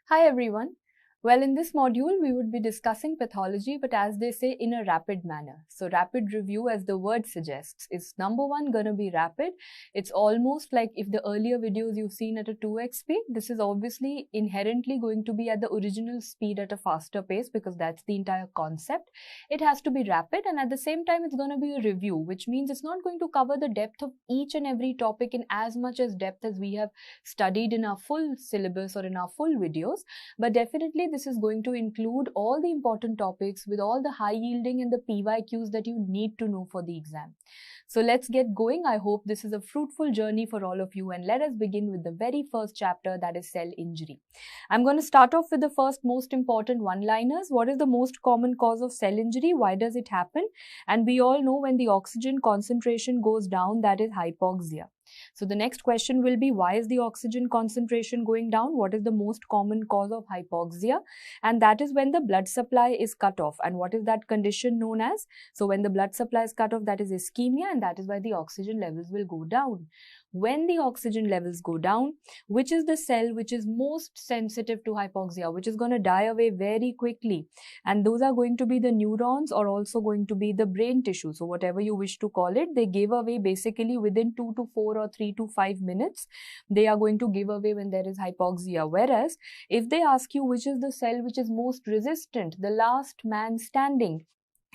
Hi everyone. Well, in this module, we would be discussing pathology, but as they say, in a rapid manner. So rapid review, as the word suggests, is number one going to be rapid. It's almost like if the earlier videos you've seen at a 2x speed, this is obviously inherently going to be at the original speed at a faster pace because that's the entire concept. It has to be rapid, and at the same time, it's going to be a review, which means it's not going to cover the depth of each and every topic in as much as depth as we have studied in our full syllabus or in our full videos. But definitely this is going to include all the important topics with all the high yielding and the PYQs that you need to know for the exam. So let's get going. I hope this is a fruitful journey for all of you, and let us begin with the very first chapter, that is cell injury. I'm going to start off with the first most important one-liners. What is the most common cause of cell injury? Why does it happen? And we all know when the oxygen concentration goes down, that is hypoxia. So the next question will be, why is the oxygen concentration going down? What is the most common cause of hypoxia? And that is when the blood supply is cut off. And what is that condition known as? So when the blood supply is cut off, that is ischemia, and that is why the oxygen levels will go down. When the oxygen levels go down, which is the cell which is most sensitive to hypoxia, which is going to die away very quickly? And those are going to be the neurons, or also going to be the brain tissue. So whatever you wish to call it, they give away basically within 2 to 4 or 3 to 5 minutes. They are going to give away when there is hypoxia. Whereas if they ask you which is the cell which is most resistant, the last man standing,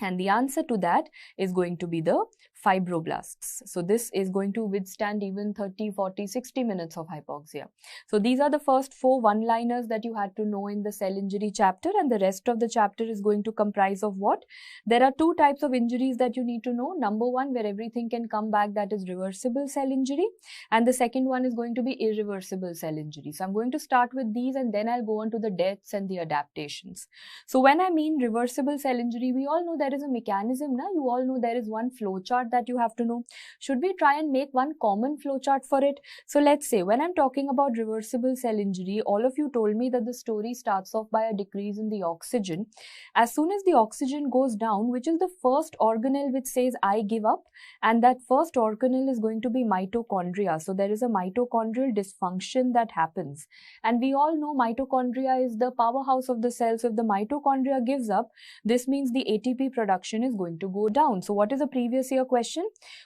and the answer to that is going to be the fibroblasts. So this is going to withstand even 30, 40, 60 minutes of hypoxia. So these are the first 4 one-liners that you had to know in the cell injury chapter, and the rest of the chapter is going to comprise of what? There are 2 types of injuries that you need to know. Number one, where everything can come back, that is reversible cell injury, and the second one is going to be irreversible cell injury. So I'm going to start with these, and then I'll go on to the deaths and the adaptations. So when I mean reversible cell injury, we all know there is a mechanism. You all know there is one flow chart that you have to know. Should we try and make one common flow chart for it? So let's say when I'm talking about reversible cell injury, all of you told me that the story starts off by a decrease in the oxygen. As soon as the oxygen goes down, which is the first organelle which says I give up, and that first organelle is going to be mitochondria. So there is a mitochondrial dysfunction that happens, and we all know mitochondria is the powerhouse of the cell. So if the mitochondria gives up, this means the ATP production is going to go down. So what is the previous year question?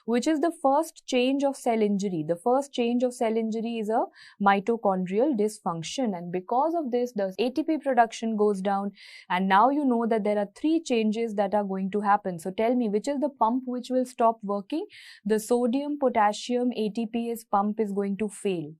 Which is the first change of cell injury? The first change of cell injury is a mitochondrial dysfunction, and because of this, the ATP production goes down, and now you know that there are 3 changes that are going to happen. So tell me, which is the pump which will stop working? The sodium potassium ATPase pump is going to fail.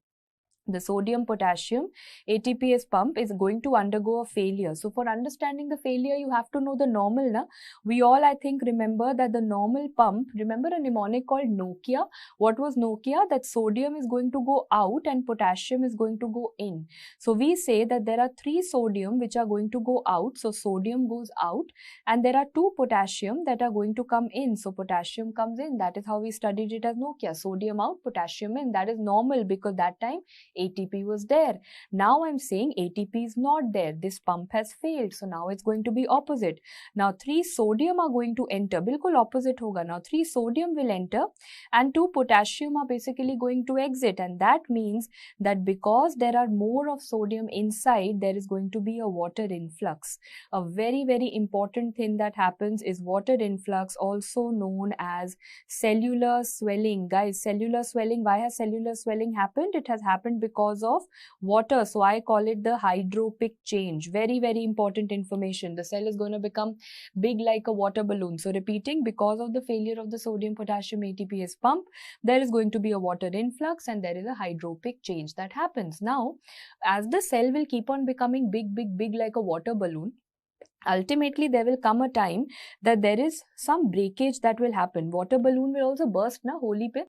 The sodium potassium ATPase pump is going to undergo a failure. So for understanding the failure, you have to know the normal. We all, I think, remember that the normal pump, remember a mnemonic called Nokia? What was Nokia? That sodium is going to go out and potassium is going to go in. So we say that there are 3 sodium which are going to go out. So sodium goes out, and there are 2 potassium that are going to come in. So potassium comes in. That is how we studied it as Nokia. Sodium out, potassium in. That is normal because that time ATP was there. Now I'm saying ATP is not there. This pump has failed. So now it's going to be opposite. Now 3 sodium are going to enter. Bilkul opposite hoga. Now 3 sodium will enter and 2 potassium are basically going to exit. And that means that because there are more of sodium inside, there is going to be a water influx. A very, very important thing that happens is water influx, also known as cellular swelling. Guys, cellular swelling. Why has cellular swelling happened? It has happened because of water. So I call it the hydropic change. Very, very important information. The cell is going to become big like a water balloon. So repeating, because of the failure of the sodium potassium ATPase pump, there is going to be a water influx and there is a hydropic change that happens. Now, as the cell will keep on becoming big, big, big like a water balloon, ultimately there will come a time that there is some breakage that will happen. Water balloon will also burst, na, holi pe.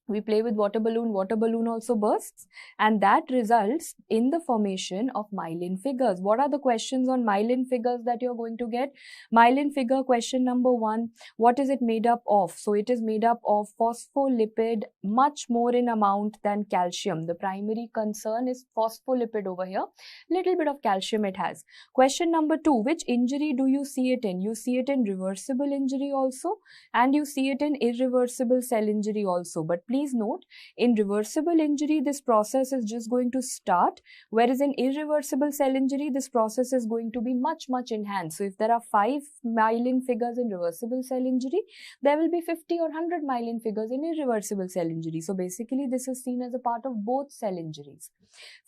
We play with water balloon also bursts, and that results in the formation of myelin figures. What are the questions on myelin figures that you're going to get? Myelin figure question number 1, what is it made up of? So it is made up of phospholipid, much more in amount than calcium. The primary concern is phospholipid over here. Little bit of calcium it has. Question number 2, which injury do you see it in? You see it in reversible injury also, and you see it in irreversible cell injury also. But please please note, in reversible injury, this process is just going to start, whereas in irreversible cell injury, this process is going to be much, much enhanced. So if there are 5 myelin figures in reversible cell injury, there will be 50 or 100 myelin figures in irreversible cell injury. So basically, this is seen as a part of both cell injuries.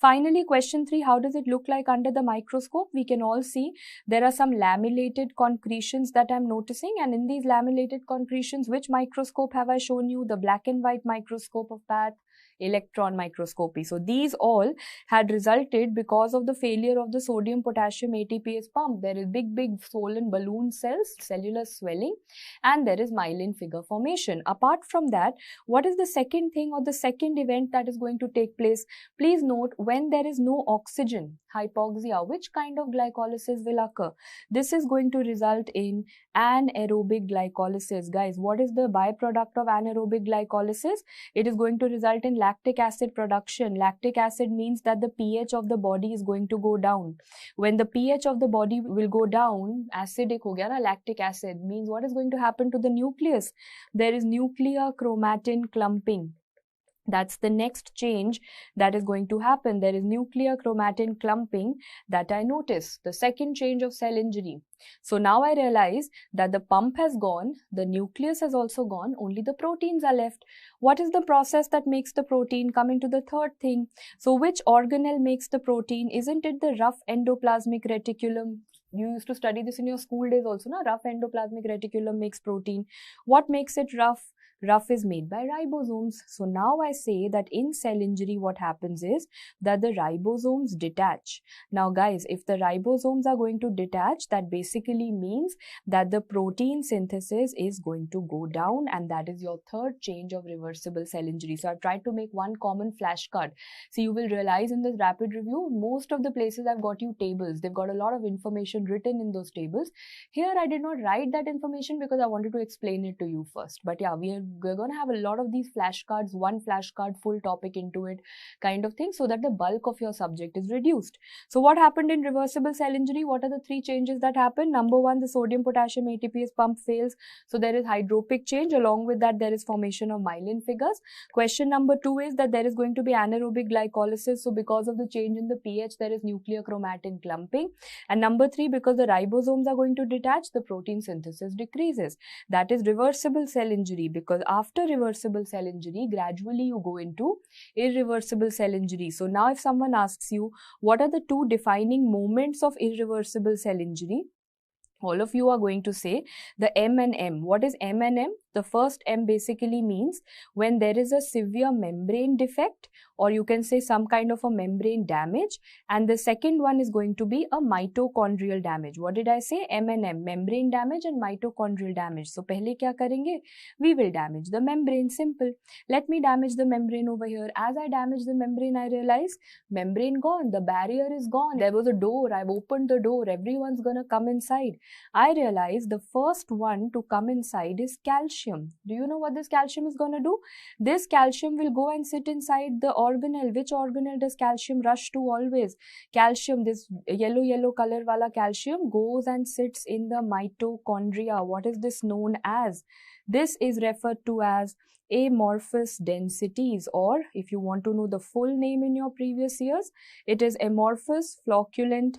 Finally, question 3, how does it look like under the microscope? We can all see there are some lamellated concretions that I'm noticing, and in these lamellated concretions, which microscope have I shown you? The black and white microscope of Path, electron microscopy. So these all had resulted because of the failure of the sodium potassium ATPase pump. There is big swollen balloon cells, cellular swelling, and there is myelin figure formation. Apart from that, what is the second thing or the second event that is going to take place? Please note, when there is no oxygen, hypoxia, which kind of glycolysis will occur? This is going to result in anaerobic glycolysis. Guys, what is the byproduct of anaerobic glycolysis? It is going to result in lactic acid production. Lactic acid means that the pH of the body is going to go down. When the pH of the body will go down, acidic ho gaya na, lactic acid means what is going to happen to the nucleus? There is nuclear chromatin clumping. That's the next change that is going to happen. There is nuclear chromatin clumping that I notice. The second change of cell injury. So now I realize that the pump has gone, the nucleus has also gone, only the proteins are left. What is the process that makes the protein? Coming to the third thing. So which organelle makes the protein? Isn't it the rough endoplasmic reticulum? You used to study this in your school days also, na? Rough endoplasmic reticulum makes protein. What makes it rough? Rough is made by ribosomes. So now I say that in cell injury, what happens is that the ribosomes detach. Now guys, if the ribosomes are going to detach, that basically means that the protein synthesis is going to go down, and that is your third change of reversible cell injury. So I've tried to make one common flashcard. So you will realize in this rapid review, most of the places I've got you tables. They've got a lot of information written in those tables. Here I did not write that information because I wanted to explain it to you first. But yeah, we're going to have a lot of these flashcards, one flashcard, full topic into it kind of thing, so that the bulk of your subject is reduced. So what happened in reversible cell injury? What are the 3 changes that happen? Number 1, the sodium potassium ATPase pump fails. So there is hydropic change. Along with that, there is formation of myelin figures. Question number 2 is that there is going to be anaerobic glycolysis. So because of the change in the pH, there is nuclear chromatin clumping. And number 3, because the ribosomes are going to detach, the protein synthesis decreases. That is reversible cell injury, because after reversible cell injury, gradually you go into irreversible cell injury. So now if someone asks you, what are the 2 defining moments of irreversible cell injury? All of you are going to say the M and M. What is M and M? The first M basically means when there is a severe membrane defect, or you can say some kind of a membrane damage, and the second one is going to be a mitochondrial damage. What did I say? M and M, membrane damage and mitochondrial damage. So pehle kya karenge? We will damage the membrane. Simple. Let me damage the membrane over here. As I damage the membrane, I realize membrane gone, the barrier is gone. There was a door, I've opened the door, everyone's gonna come inside. I realize the first one to come inside is calcium. Do you know what this calcium is going to do? This calcium will go and sit inside the organelle. Which organelle does calcium rush to always? Calcium, this yellow color wala calcium, goes and sits in the mitochondria. What is this known as? This is referred to as amorphous densities, or if you want to know the full name in your previous years, it is amorphous flocculent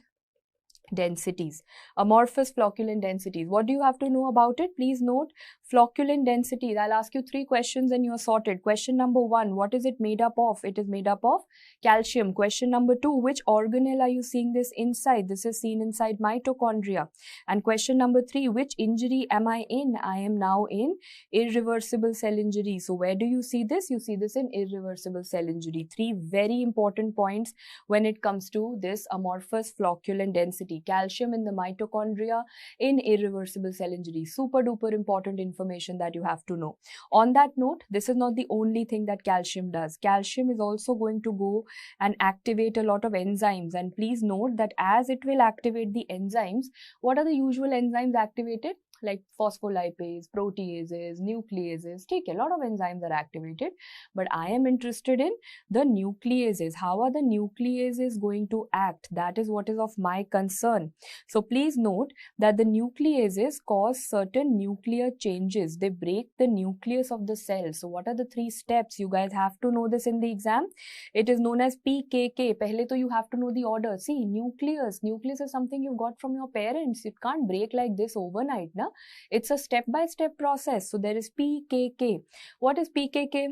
densities. Amorphous flocculent densities. What do you have to know about it? Please note, flocculent densities. I'll ask you 3 questions and you're sorted. Question number 1, what is it made up of? It is made up of calcium. Question number 2, which organelle are you seeing this inside? This is seen inside mitochondria. And question number 3, which injury am I in? I am now in irreversible cell injury. So where do you see this? You see this in irreversible cell injury. 3 very important points when it comes to this amorphous flocculent density. Calcium in the mitochondria in irreversible cell injury. Super duper important information that you have to know. On that note, this is not the only thing that calcium does. Calcium is also going to go and activate a lot of enzymes. And please note that as it will activate the enzymes, what are the usual enzymes activated? like phospholipase, proteases, nucleases. Take a lot of enzymes are activated, but I am interested in the nucleases. How are the nucleases going to act? That is what is of my concern. So please note that the nucleases cause certain nuclear changes. They break the nucleus of the cell. So what are the 3 steps? You guys have to know this in the exam. It is known as PKK. Pehle to you have to know the order. See, nucleus. Nucleus is something you got from your parents. It can't break like this overnight, na? It's a step-by-step process. So there is PKK. What is PKK?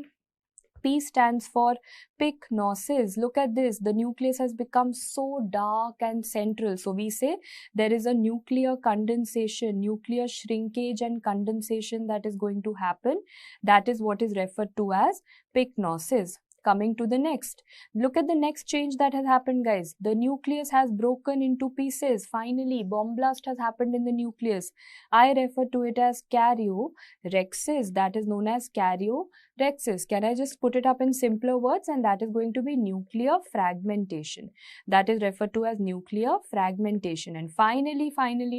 P stands for pycnosis. Look at this. The nucleus has become so dark and central. So we say there is a nuclear condensation, nuclear shrinkage and condensation that is going to happen. That is what is referred to as pycnosis. Coming to the next. Look at the next change that has happened, guys. The nucleus has broken into pieces. Finally, bomb blast has happened in the nucleus. I refer to it as karyorrhexis. That is known as karyorrhexis. Can I just put it up in simpler words? And that is going to be nuclear fragmentation. That is referred to as nuclear fragmentation. And finally,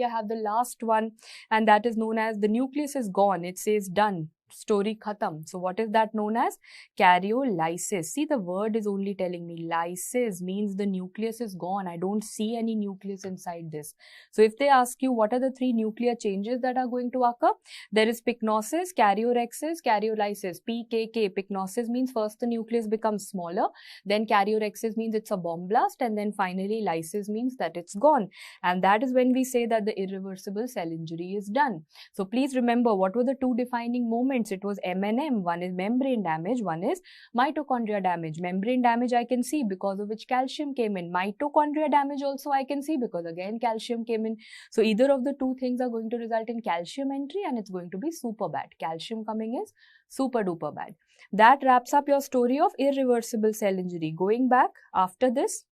I have the last one, and that is known as the nucleus is gone. It says done. Story khatam. So what is that known as? Karyolysis. See, the word is only telling me lysis means the nucleus is gone. I don't see any nucleus inside this. So if they ask you what are the 3 nuclear changes that are going to occur, there is pycnosis, karyorrhexis, karyolysis. PKK. Pycnosis means first the nucleus becomes smaller, then karyorrhexis means it's a bomb blast, and then finally lysis means that it's gone. And that is when we say that the irreversible cell injury is done. So please remember, what were the 2 defining moments? It was MNM. One is membrane damage, one is mitochondria damage. Membrane damage I can see because of which calcium came in. Mitochondria damage also I can see because again calcium came in. So either of the 2 things are going to result in calcium entry, and it's going to be super bad. Calcium coming is super duper bad. That wraps up your story of irreversible cell injury. Going back after this,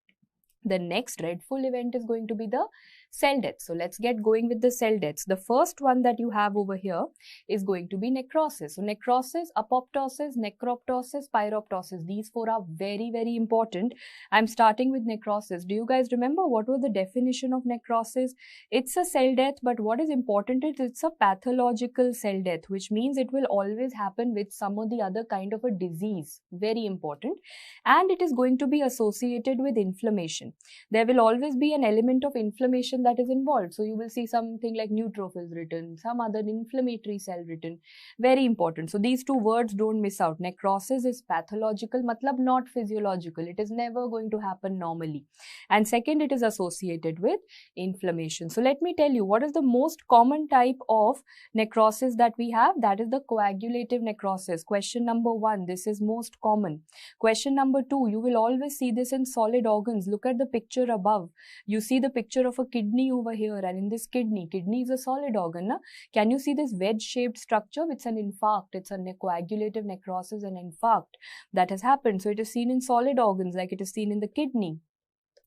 the next dreadful event is going to be the cell death. So let's get going with the cell deaths. The first one that you have over here is going to be necrosis. So necrosis, apoptosis, necroptosis, pyroptosis. These 4 are very, very important. I'm starting with necrosis. Do you guys remember what was the definition of necrosis? It's a cell death, but what is important is it's a pathological cell death, which means it will always happen with some or the other kind of a disease. Very important. And it is going to be associated with inflammation. There will always be an element of inflammation that is involved. So you will see something like neutrophils written, some other inflammatory cell written. Very important. So these 2 words don't miss out. Necrosis is pathological, matlab not physiological. It is never going to happen normally. And second, it is associated with inflammation. So let me tell you, what is the most common type of necrosis that we have? That is the coagulative necrosis. Question number 1, this is most common. Question number 2, you will always see this in solid organs. Look at the picture above. You see the picture of a kidney over here, and in this kidney is a solid organ. Na? Can you see this wedge-shaped structure? It's an infarct. It's a coagulative necrosis, an infarct that has happened. So it is seen in solid organs, like it is seen in the kidney.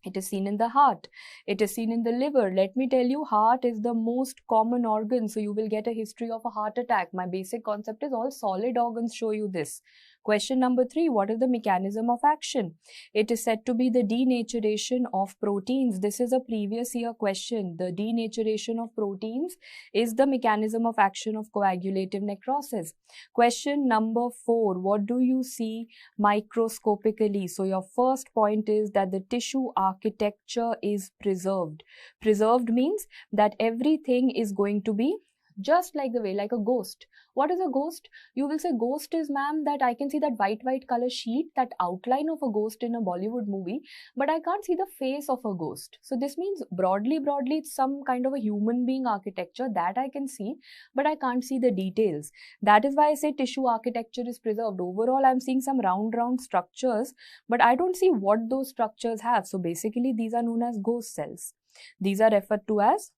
It is seen in the heart. It is seen in the liver. Let me tell you, heart is the most common organ. So you will get a history of a heart attack. My basic concept is all solid organs show you this. Question number 3, what is the mechanism of action? It is said to be the denaturation of proteins. This is a previous year question. The denaturation of proteins is the mechanism of action of coagulative necrosis. Question number 4, what do you see microscopically? So your first point is that the tissue architecture is preserved. Preserved means that everything is going to be just like the way, like a ghost. What is a ghost? You will say ghost is, ma'am, that I can see that white color sheet, that outline of a ghost in a Bollywood movie, but I can't see the face of a ghost. So this means broadly it's some kind of a human being architecture that I can see, but I can't see the details. That is why I say tissue architecture is preserved. Overall, I'm seeing some round structures, but I don't see what those structures have. So basically, these are known as ghost cells. These are referred to as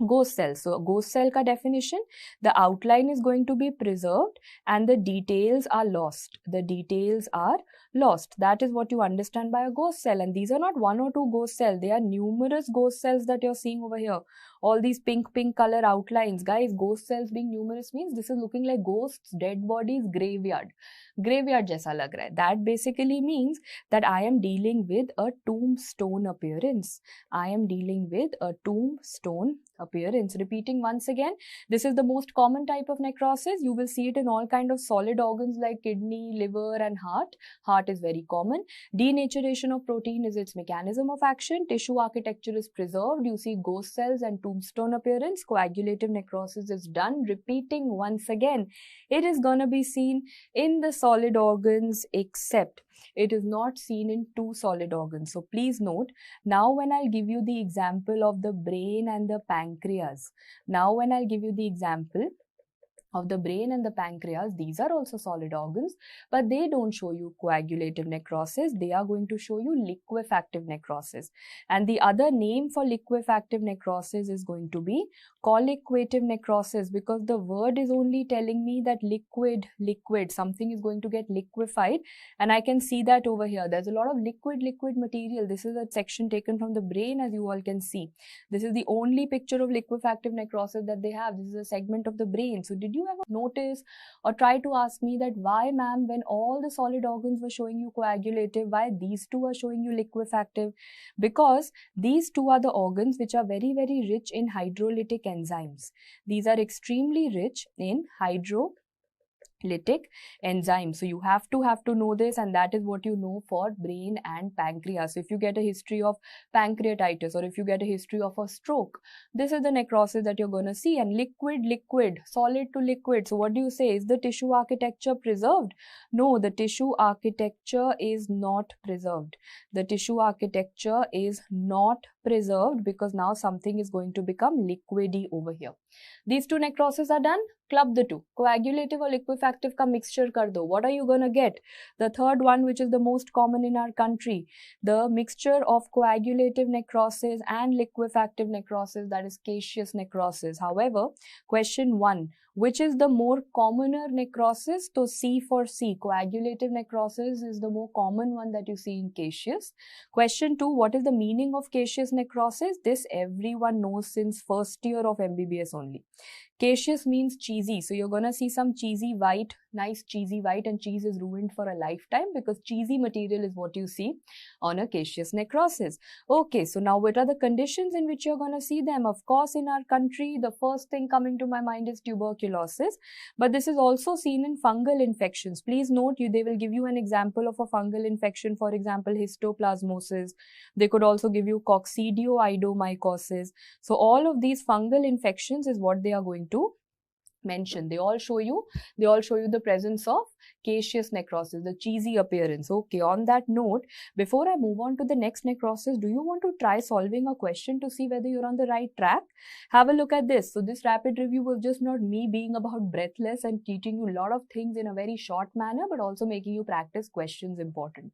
ghost cells. So ghost cell ka definition, the outline is going to be preserved and the details are lost. The details are lost. That is what you understand by a ghost cell. And these are not 1 or 2 ghost cells. They are numerous ghost cells that you're seeing over here. All these pink color outlines. Guys, ghost cells being numerous means this is looking like ghosts, dead bodies, graveyard. Graveyard jaisa lag raha hai. That basically means that I am dealing with a tombstone appearance. I am dealing with a tombstone appearance. appearance. Repeating once again, this is the most common type of necrosis. You will see it in all kind of solid organs like kidney, liver and heart. Heart is very common. Denaturation of protein is its mechanism of action. Tissue architecture is preserved. You see ghost cells and tombstone appearance. Coagulative necrosis is done. Repeating once again, it is going to be seen in the solid organs, except it is not seen in two solid organs. So please note, now when I'll give you the example of the brain and the pancreas, of the brain and the pancreas, these are also solid organs, but they don't show you coagulative necrosis. They are going to show you liquefactive necrosis. And the other name for liquefactive necrosis is going to be colliquative necrosis, because the word is only telling me that liquid, something is going to get liquefied, and I can see that over here. There's a lot of liquid material. This is a section taken from the brain, as you all can see. This is the only picture of liquefactive necrosis that they have. This is a segment of the brain. So did you ever notice or try to ask me that why, ma'am, when all the solid organs were showing you coagulative, why these two are showing you liquefactive? Because these two are the organs which are very, very rich in hydrolytic enzymes. These are extremely rich in hydrolytic enzymes. So you have to know this, and that is what you know for brain and pancreas. So if you get a history of pancreatitis, or if you get a history of a stroke, this is the necrosis that you're going to see. And liquid, solid to liquid. So what do you say? Is the tissue architecture preserved? No, the tissue architecture is not preserved. The tissue architecture is not preserved, because now something is going to become liquidy over here. These two necrosis are done. Club the two. Coagulative or liquefactive ka mixture kar do. What are you going to get? The third one, which is the most common in our country, the mixture of coagulative necrosis and liquefactive necrosis, that is caseous necrosis. However, question 1, which is the more commoner necrosis? So C for C, coagulative necrosis is the more common one that you see in caseous. Question 2, what is the meaning of caseous necrosis? This everyone knows since first year of MBBS only. Caseous means cheesy. So you're going to see some cheesy white, nice cheesy white, and cheese is ruined for a lifetime, because cheesy material is what you see on a caseous necrosis. Okay, so now what are the conditions in which you're going to see them? Of course, in our country, the first thing coming to my mind is tuberculosis, but this is also seen in fungal infections. Please note, they will give you an example of a fungal infection, for example, histoplasmosis. They could also give you coccidioidomycosis. So all of these fungal infections is what they are going to mention. They all show you the presence of caseous necrosis, the cheesy appearance. Okay, on that note, before I move on to the next necrosis, do you want to try solving a question to see whether you're on the right track? Have a look at this. So this rapid review was just not me being about breathless and teaching you a lot of things in a very short manner, but also making you practice questions important.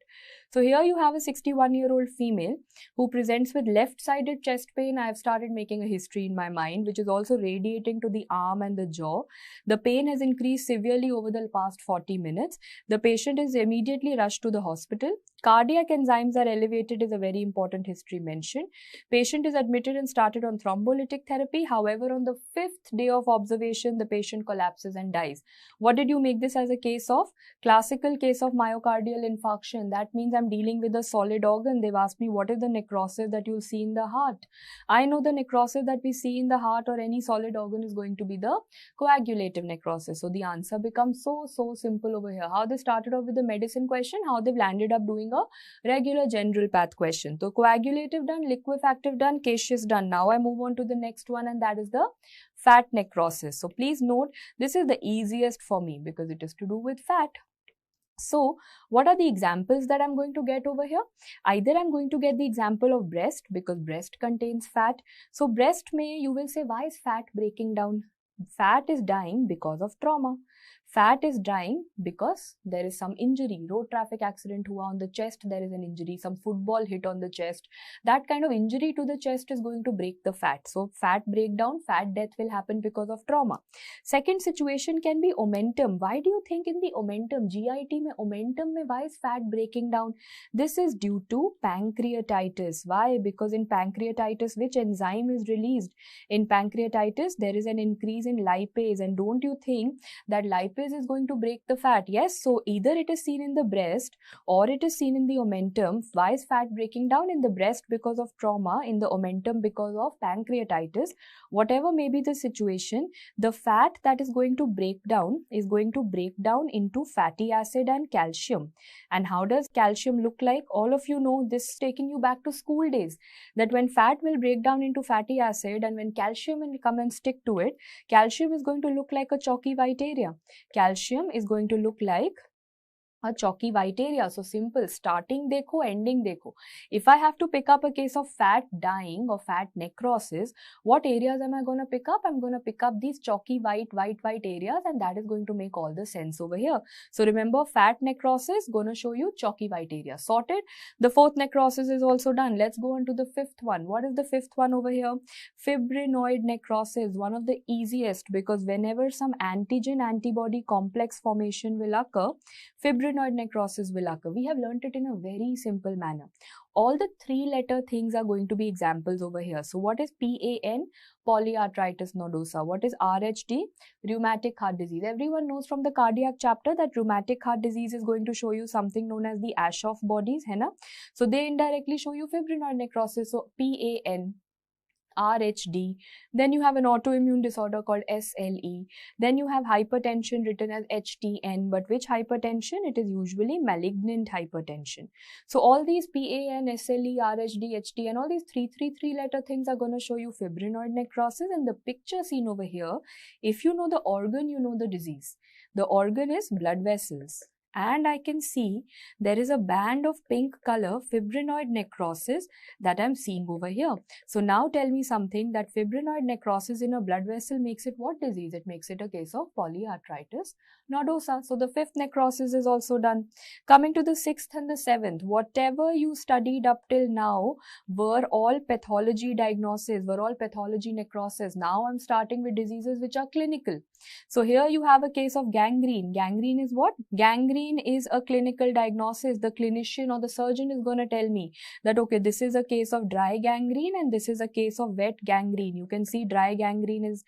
So here you have a 61-year-old female who presents with left-sided chest pain. I have started making a history in my mind, which is also radiating to the arm and the jaw. The pain has increased severely over the past 40 minutes. The patient is immediately rushed to the hospital. Cardiac enzymes are elevated is a very important history mentioned. Patient is admitted and started on thrombolytic therapy. However, on the 5th day of observation, the patient collapses and dies. What did you make this as a case of? Classical case of myocardial infarction. That means I'm dealing with a solid organ. They've asked me what is the necrosis that you'll see in the heart. I know the necrosis that we see in the heart or any solid organ is going to be the coagulative necrosis. So the answer becomes so simple over here. How they started off with the medicine question, how they've landed up doing a regular general path question. So coagulative done, liquefactive done, caseous done. Now I move on to the next one, and that is the fat necrosis. So please note, this is the easiest for me because it is to do with fat. So what are the examples that I'm going to get over here? Either I'm going to get the example of breast, because breast contains fat. So breast you will say, why is fat breaking down? Fat is dying because of trauma. Fat is dying because there is some injury, road traffic accident hua on the chest, there is an injury, some football hit on the chest. That kind of injury to the chest is going to break the fat. So fat breakdown, fat death will happen because of trauma. Second situation can be omentum. Why do you think in the omentum, GIT mein omentum mein, why is fat breaking down? This is due to pancreatitis. Why? Because in pancreatitis, which enzyme is released? In pancreatitis, there is an increase in lipase, and don't you think that lipase lipase is going to break the fat? Yes, so either it is seen in the breast or it is seen in the omentum. Why is fat breaking down? In the breast because of trauma, in the omentum because of pancreatitis. Whatever may be the situation, the fat that is going to break down is going to break down into fatty acid and calcium. And how does calcium look like? All of you know, this is taking you back to school days, that when fat will break down into fatty acid and when calcium will come and stick to it, calcium is going to look like a chalky white area. Calcium is going to look like a chalky white area. So simple, starting dekho, ending dekho. If I have to pick up a case of fat dying or fat necrosis, what areas am I going to pick up? I'm going to pick up these chalky white areas, and that is going to make all the sense over here. So remember, fat necrosis going to show you chalky white area. Sorted. The fourth necrosis is also done. Let's go on to the fifth one. What is the fifth one over here? Fibrinoid necrosis, one of the easiest, because whenever some antigen antibody complex formation will occur, fibrinoid necrosis will occur. We have learnt it in a very simple manner. All the three-letter things are going to be examples over here. So what is PAN? Polyarthritis nodosa. What is RHD? Rheumatic heart disease. Everyone knows from the cardiac chapter that rheumatic heart disease is going to show you something known as the Aschoff bodies, hai na? So they indirectly show you fibrinoid necrosis. So PAN, RHD, then you have an autoimmune disorder called SLE, then you have hypertension written as HTN, but which hypertension? It is usually malignant hypertension. So all these PAN, SLE, RHD, HTN, all these three letter things are going to show you fibrinoid necrosis. And the picture seen over here, if you know the organ, you know the disease. The organ is blood vessels. And I can see there is a band of pink color, fibrinoid necrosis, that I'm seeing over here. So now tell me something, that fibrinoid necrosis in a blood vessel makes it what disease? It makes it a case of polyarthritis nodosa. So the fifth necrosis is also done. Coming to the sixth and the seventh, whatever you studied up till now were all pathology diagnosis, were all pathology necrosis. Now I'm starting with diseases which are clinical. So here you have a case of gangrene. Gangrene is what? Gangrene is a clinical diagnosis. The clinician or the surgeon is going to tell me that, okay, this is a case of dry gangrene and this is a case of wet gangrene. You can see dry gangrene is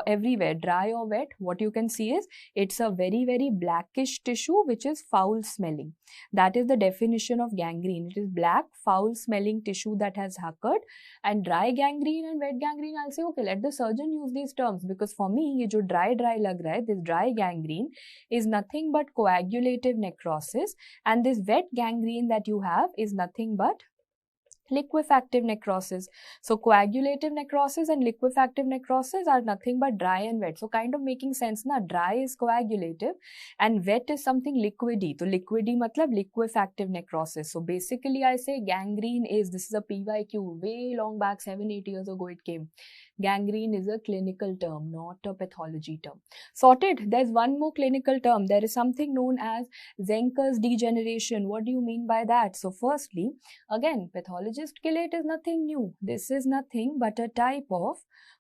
everywhere, dry or wet. What you can see is it's a very blackish tissue which is foul smelling. That is the definition of gangrene. It is black, foul smelling tissue that has occurred. And dry gangrene and wet gangrene, I'll say, okay, let the surgeon use these terms, because for me, ye jo dry lag raha hai, this dry gangrene is nothing but coagulative necrosis, and this wet gangrene that you have is nothing but liquefactive necrosis. So coagulative necrosis and liquefactive necrosis are nothing but dry and wet. So kind of making sense na, dry is coagulative and wet is something liquidy. So liquidy matlab liquefactive necrosis. So basically I say gangrene is, this is a PYQ, way long back, 7-8 years ago it came. Gangrene is a clinical term, not a pathology term. Sorted. There's one more clinical term. There is something known as Zenker's degeneration. What do you mean by that? So firstly, again, pathologist ke liye it is nothing new. This is nothing but a type of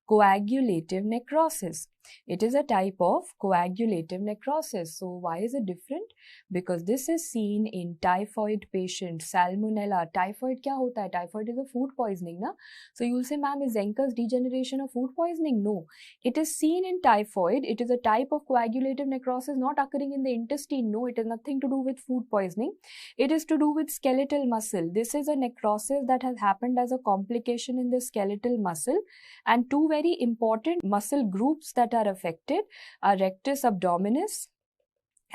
coagulative necrosis. It is a type of coagulative necrosis. So why is it different? Because this is seen in typhoid patients, salmonella. Typhoid kya hota hai? Typhoid is a food poisoning, na? So you will say, ma'am, is Zenker's degeneration a food poisoning? No. It is seen in typhoid. It is a type of coagulative necrosis not occurring in the intestine. No, it has nothing to do with food poisoning. It is to do with skeletal muscle. This is a necrosis that has happened as a complication in the skeletal muscle, and two very important muscle groups that are affected are rectus abdominis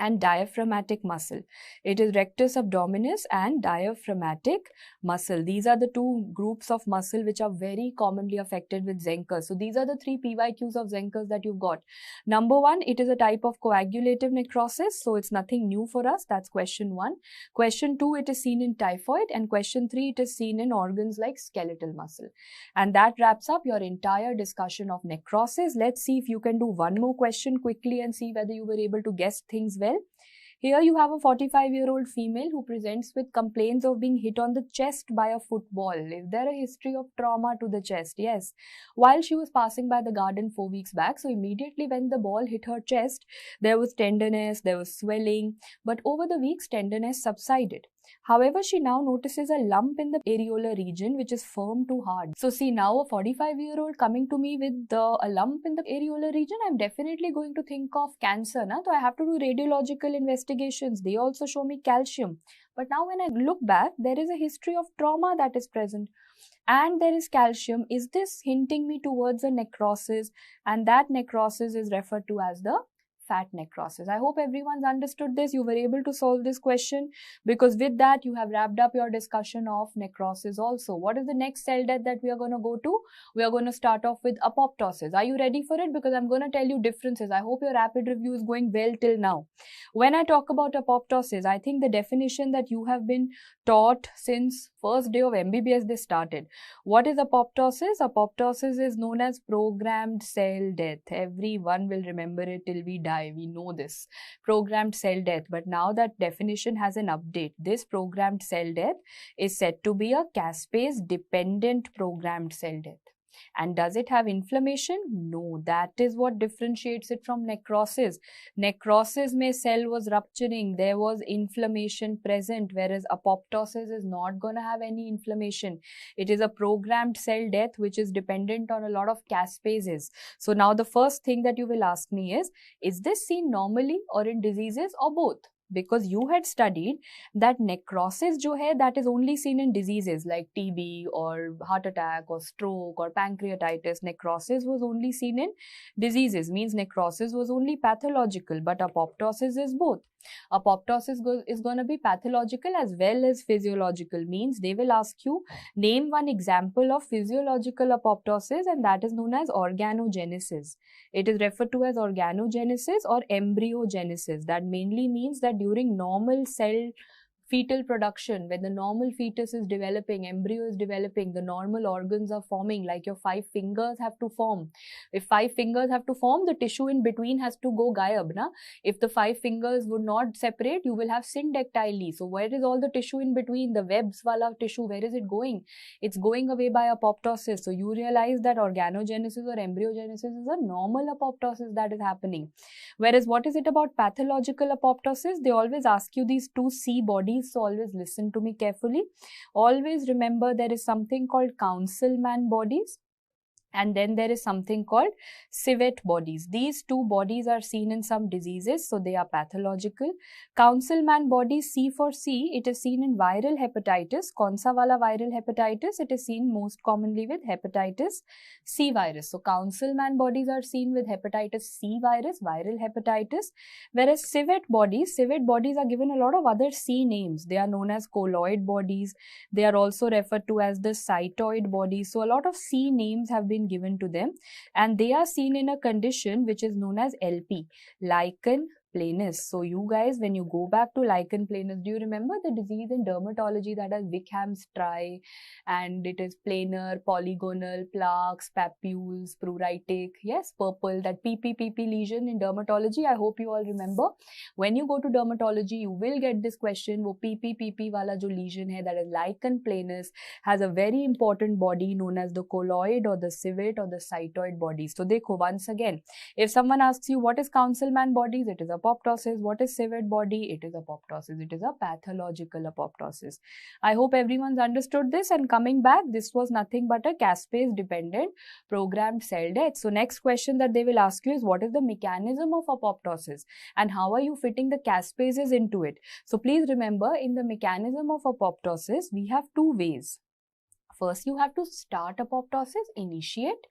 and diaphragmatic muscle. It is rectus abdominis and diaphragmatic muscle. These are the two groups of muscle which are very commonly affected with Zenker. So these are the three PYQs of Zenker's that you've got. Number one, it is a type of coagulative necrosis. So it's nothing new for us. That's question 1. Question 2, it is seen in typhoid. And question 3, it is seen in organs like skeletal muscle. And that wraps up your entire discussion of necrosis. Let's see if you can do one more question quickly and see whether you were able to guess things well. Here you have a 45-year-old female who presents with complaints of being hit on the chest by a football. Is there a history of trauma to the chest? Yes. While she was passing by the garden 4 weeks back, so immediately when the ball hit her chest, there was tenderness, there was swelling, but over the weeks tenderness subsided. However, she now notices a lump in the areolar region which is firm to hard. So see, now a 45-year-old coming to me with a lump in the areolar region, I'm definitely going to think of cancer. So I have to do radiological investigations. They also show me calcium. But now when I look back, there is a history of trauma that is present. And there is calcium. Is this hinting me towards a necrosis? And that necrosis is referred to as the fat necrosis. I hope everyone's understood this. You were able to solve this question, because with that you have wrapped up your discussion of necrosis also. What is the next cell death that we are going to go to? We are going to start off with apoptosis. Are you ready for it? Because I'm going to tell you differences. I hope your rapid review is going well till now. When I talk about apoptosis, I think the definition that you have been taught since first day of MBBS they started. What is apoptosis? Apoptosis is known as programmed cell death. Everyone will remember it till we die. We know this. Programmed cell death. But now that definition has an update. This programmed cell death is said to be a caspase dependent programmed cell death. And does it have inflammation? No. That is what differentiates it from necrosis. Necrosis mein cell was rupturing. There was inflammation present, whereas apoptosis is not going to have any inflammation. It is a programmed cell death which is dependent on a lot of caspases. So now the first thing that you will ask me is this seen normally or in diseases or both? Because you had studied that necrosis jo hai, that is only seen in diseases like TB or heart attack or stroke or pancreatitis. Necrosis was only seen in diseases, means necrosis was only pathological, but apoptosis is both. Apoptosis is going to be pathological as well as physiological, means they will ask you name one example of physiological apoptosis, and that is known as organogenesis. It is referred to as organogenesis or embryogenesis. That mainly means that during normal cell fetal production, when the normal fetus is developing, embryo is developing, the normal organs are forming, like your 5 fingers have to form. If 5 fingers have to form, the tissue in between has to go gayab, na? If the 5 fingers would not separate, you will have syndactyly. So where is all the tissue in between, the webs wala tissue, where is it going? It's going away by apoptosis. So you realize that organogenesis or embryogenesis is a normal apoptosis that is happening. Whereas what is it about pathological apoptosis? They always ask you these 2 C bodies. So always listen to me carefully. Always remember there is something called Councilman bodies. And then there is something called civet bodies. These 2 bodies are seen in some diseases, so they are pathological. Councilman bodies, C for C, it is seen in viral hepatitis. Kaunsa wala viral hepatitis? It is seen most commonly with hepatitis C virus. So Councilman bodies are seen with hepatitis C virus, viral hepatitis. Whereas civet bodies are given a lot of other C names. They are known as colloid bodies. They are also referred to as the cytoid bodies. So a lot of C names have been given to them, and they are seen in a condition which is known as LP, lichen planus. So you guys, when you go back to lichen planus, do you remember the disease in dermatology that has Wickham's tribe, and it is planar, polygonal, plaques, papules, pruritic, yes, purple, that PP lesion in dermatology. I hope you all remember. When you go to dermatology, you will get this question, wo PP wala jo lesion hai, that is lichen planus, has a very important body known as the colloid or the civet or the cytoid bodies. So dekho, once again, if someone asks you what is Councilman bodies, it is apoptosis. What is civet body? It is apoptosis. It is a pathological apoptosis. I hope everyone's understood this. And coming back, this was nothing but a caspase dependent programmed cell death. So next question that they will ask you is, what is the mechanism of apoptosis and how are you fitting the caspases into it? So please remember, in the mechanism of apoptosis, we have 2 ways. First, you have to start apoptosis, initiate,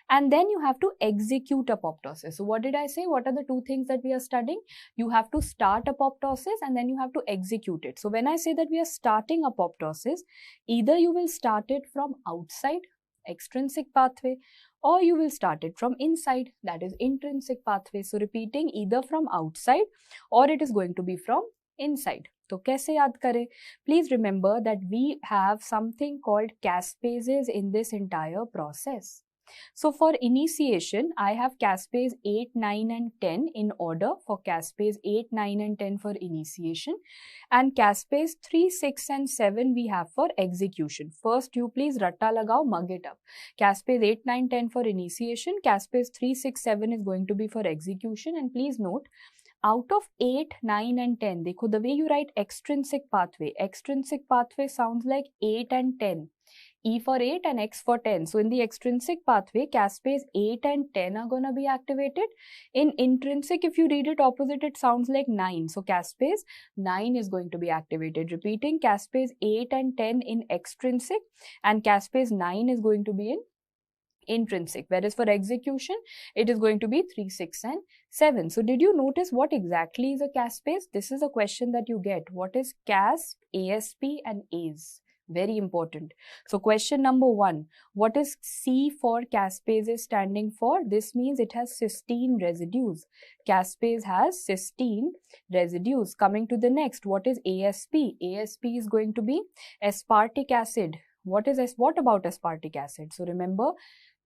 and then you have to execute apoptosis. So what did I say? What are the 2 things that we are studying? You have to start apoptosis and then you have to execute it. So when I say that we are starting apoptosis, either you will start it from outside, extrinsic pathway, or you will start it from inside, that is intrinsic pathway. So repeating, either from outside or it is going to be from inside. तो कैसे याद करें? Please remember that we have something called caspases in this entire process. So for initiation, I have caspase 8, 9 and 10 in order. For caspase 8, 9 and 10 for initiation, and caspase 3, 6 and 7 we have for execution. First you please ratta lagao, mug it up. Caspase 8, 9, 10 for initiation, caspase 3, 6, 7 is going to be for execution. And please note, out of 8, 9 and 10, देखो the way you write extrinsic pathway sounds like 8 and 10. E for 8 and X for 10. So in the extrinsic pathway, caspase 8 and 10 are gonna be activated. In intrinsic, if you read it opposite, it sounds like 9. So caspase 9 is going to be activated. Repeating, caspase 8 and 10 in extrinsic and caspase 9 is going to be in intrinsic, whereas for execution it is going to be 3, 6 and 7. So did you notice what exactly is a caspase? This is a question that you get. What is casp, ASP and ASE? Very important. So question number 1, what is C for caspase is standing for? This means it has cysteine residues. Caspase has cysteine residues. Coming to the next, what is ASP? ASP is going to be aspartic acid. What about aspartic acid? So remember,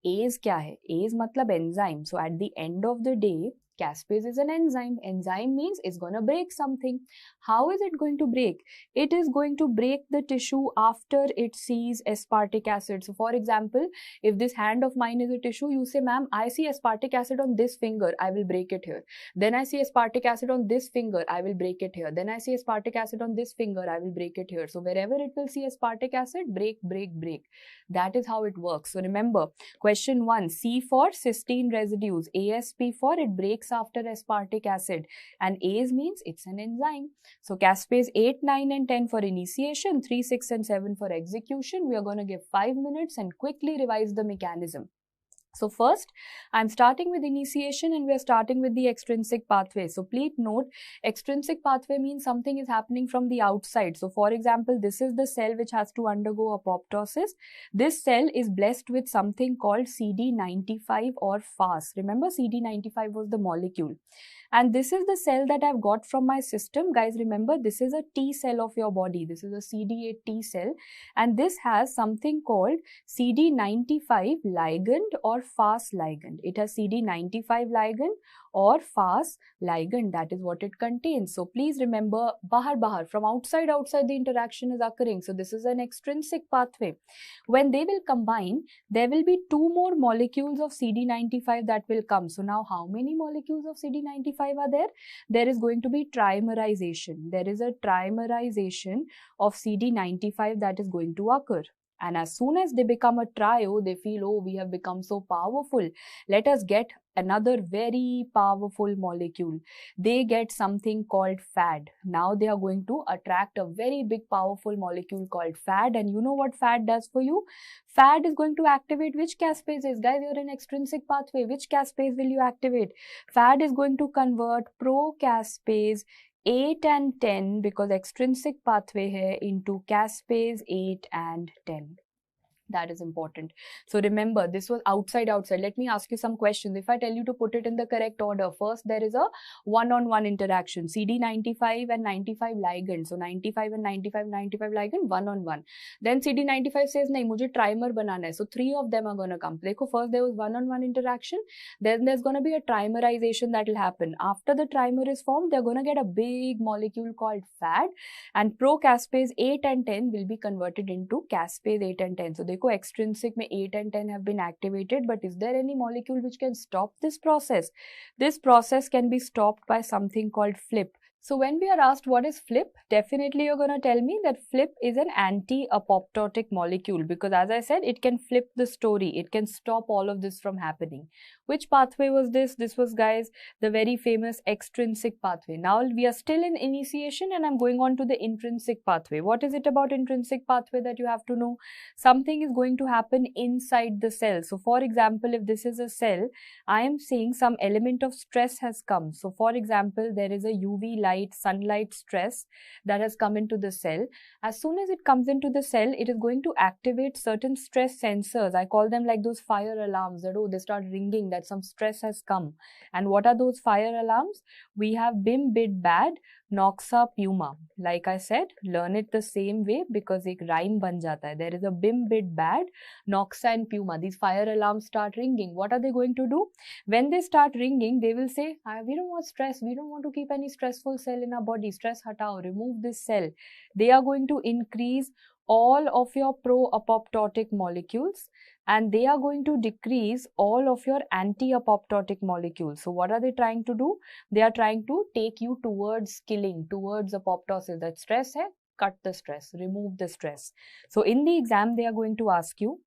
ASE क्या है? ASE मतलब enzyme. So at the end of the day, caspase is an enzyme. Enzyme means it's going to break something. How is it going to break? It is going to break the tissue after it sees aspartic acid. So for example, if this hand of mine is a tissue, you say, ma'am, I see aspartic acid on this finger, I will break it here. Then I see aspartic acid on this finger, I will break it here. Then I see aspartic acid on this finger, I will break it here. So wherever it will see aspartic acid, break, break, break. That is how it works. So remember, question 1, C for cysteine residues, ASP for it breaks after aspartic acid, and ASE means it's an enzyme. So caspase 8, 9 and 10 for initiation, 3, 6 and 7 for execution. We are going to give 5 minutes and quickly revise the mechanism. So first, I'm starting with initiation and we are starting with the extrinsic pathway. So please note, extrinsic pathway means something is happening from the outside. So for example, this is the cell which has to undergo apoptosis. This cell is blessed with something called CD95 or FAS. Remember, CD95 was the molecule. And this is the cell that I've got from my system. Guys, remember, this is a T cell of your body. This is a CD8 T cell. And this has something called CD95 ligand or FAS ligand. It has CD95 ligand or FAS ligand. That is what it contains. So please remember, bahar, from outside the interaction is occurring. So this is an extrinsic pathway. When they will combine, there will be 2 more molecules of CD95 that will come. So now how many molecules of CD95 are there? There is going to be trimerization. There is a trimerization of CD95 that is going to occur. And as soon as they become a trio, they feel, oh, we have become so powerful. Let us get another very powerful molecule. They get something called FAD. Now they are going to attract a very big powerful molecule called FAD. And you know what FAD does for you? FAD is going to activate which caspases? Guys, you're in extrinsic pathway. Which caspase will you activate? FAD is going to convert procaspase 8 and 10, because extrinsic pathway hai, into caspase 8 and 10. That is important. So remember, this was outside. Let me ask you some questions. If I tell you to put it in the correct order, first there is a one-on-one interaction, CD95 and 95 ligand. So 95 and 95 ligand, one-on-one. Then CD95 says, nahi, mujhe trimer banana hai. So 3 of them are going to come. Dekho, first there was one-on-one interaction. Then there's going to be a trimerization that will happen. After the trimer is formed, they're going to get a big molecule called FAD, and procaspase 8 and 10 will be converted into caspase 8 and 10. So they extrinsic mein 8 and 10 have been activated, but is there any molecule which can stop this process? This process can be stopped by something called FLIP. So when we are asked what is FLIP, definitely you're going to tell me that FLIP is an anti-apoptotic molecule, because as I said, it can flip the story. It can stop all of this from happening. Which pathway was this? This was, guys, the very famous extrinsic pathway. Now we are still in initiation and I'm going on to the intrinsic pathway. What is it about intrinsic pathway that you have to know? Something is going to happen inside the cell. So for example, if this is a cell, I am saying some element of stress has come. So for example, there is a UV light, sunlight stress that has come into the cell. As soon as it comes into the cell, it is going to activate certain stress sensors. I call them like those fire alarms that, oh, they start ringing, that some stress has come. And what are those fire alarms? We have BIM, BID, BAD, Noxa, Puma. Like I said, learn it the same way because ek rhyme ban jata hai. There is a BIM, BID, BAD, Noxa and Puma. These fire alarms start ringing. What are they going to do? When they start ringing, they will say, we don't want stress. We don't want to keep any stressful cell in our body. Stress hatao, remove this cell. They are going to increase all of your pro-apoptotic molecules, and they are going to decrease all of your anti-apoptotic molecules. So what are they trying to do? They are trying to take you towards killing, towards apoptosis. That stress hai, cut the stress, remove the stress. So in the exam, they are going to ask you,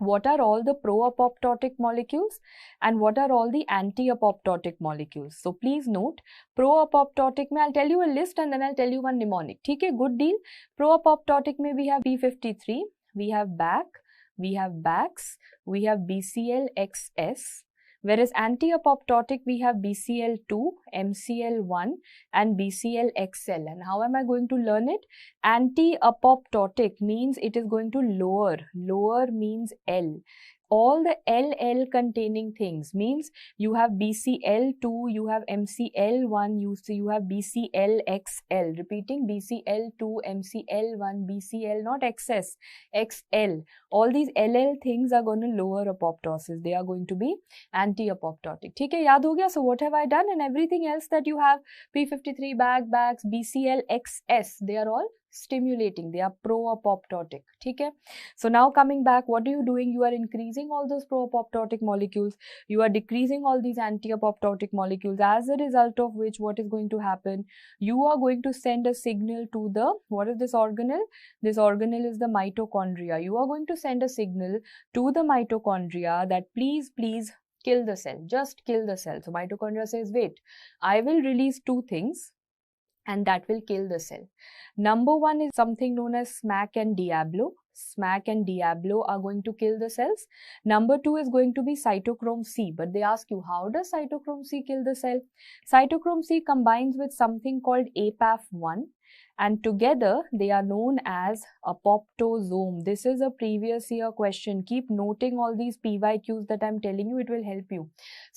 what are all the pro-apoptotic molecules and what are all the anti-apoptotic molecules? So please note, pro-apoptotic mein I'll tell you a list and then I'll tell you one mnemonic. Okay, good deal. Pro-apoptotic mein we have P53, we have BAC, we have BAX, we have BCL-XS. Whereas anti-apoptotic, we have BCL2, MCL1 and BCL-XL. And how am I going to learn it? Anti-apoptotic means it is going to lower. Lower means L. All the LL containing things means you have BCL2, you have MCL1, you have BCL-XL. Repeating, BCL2, MCL1, BCL, not XS, XL. All these LL things are going to lower apoptosis. They are going to be anti-apoptotic. ठीक है, याद हो गया? So what have I done? And everything else that you have, P53, BAC, BAX, BCL-XS, they are all stimulating, they are pro-apoptotic. Okay, so now coming back, what are you doing? You are increasing all those pro-apoptotic molecules, you are decreasing all these anti-apoptotic molecules, as a result of which what is going to happen? You are going to send a signal to the, what is this organelle? This organelle is the mitochondria. You are going to send a signal to the mitochondria that please kill the cell, just kill the cell. So mitochondria says, wait, I will release two things and that will kill the cell. Number one is something known as SMAC and Diablo. SMAC and Diablo are going to kill the cells. Number two is going to be cytochrome C. But they ask you, how does cytochrome C kill the cell? Cytochrome C combines with something called APAF1. And together they are known as apoptosome. This is a previous year question. Keep noting all these PYQs that I'm telling you, it will help you.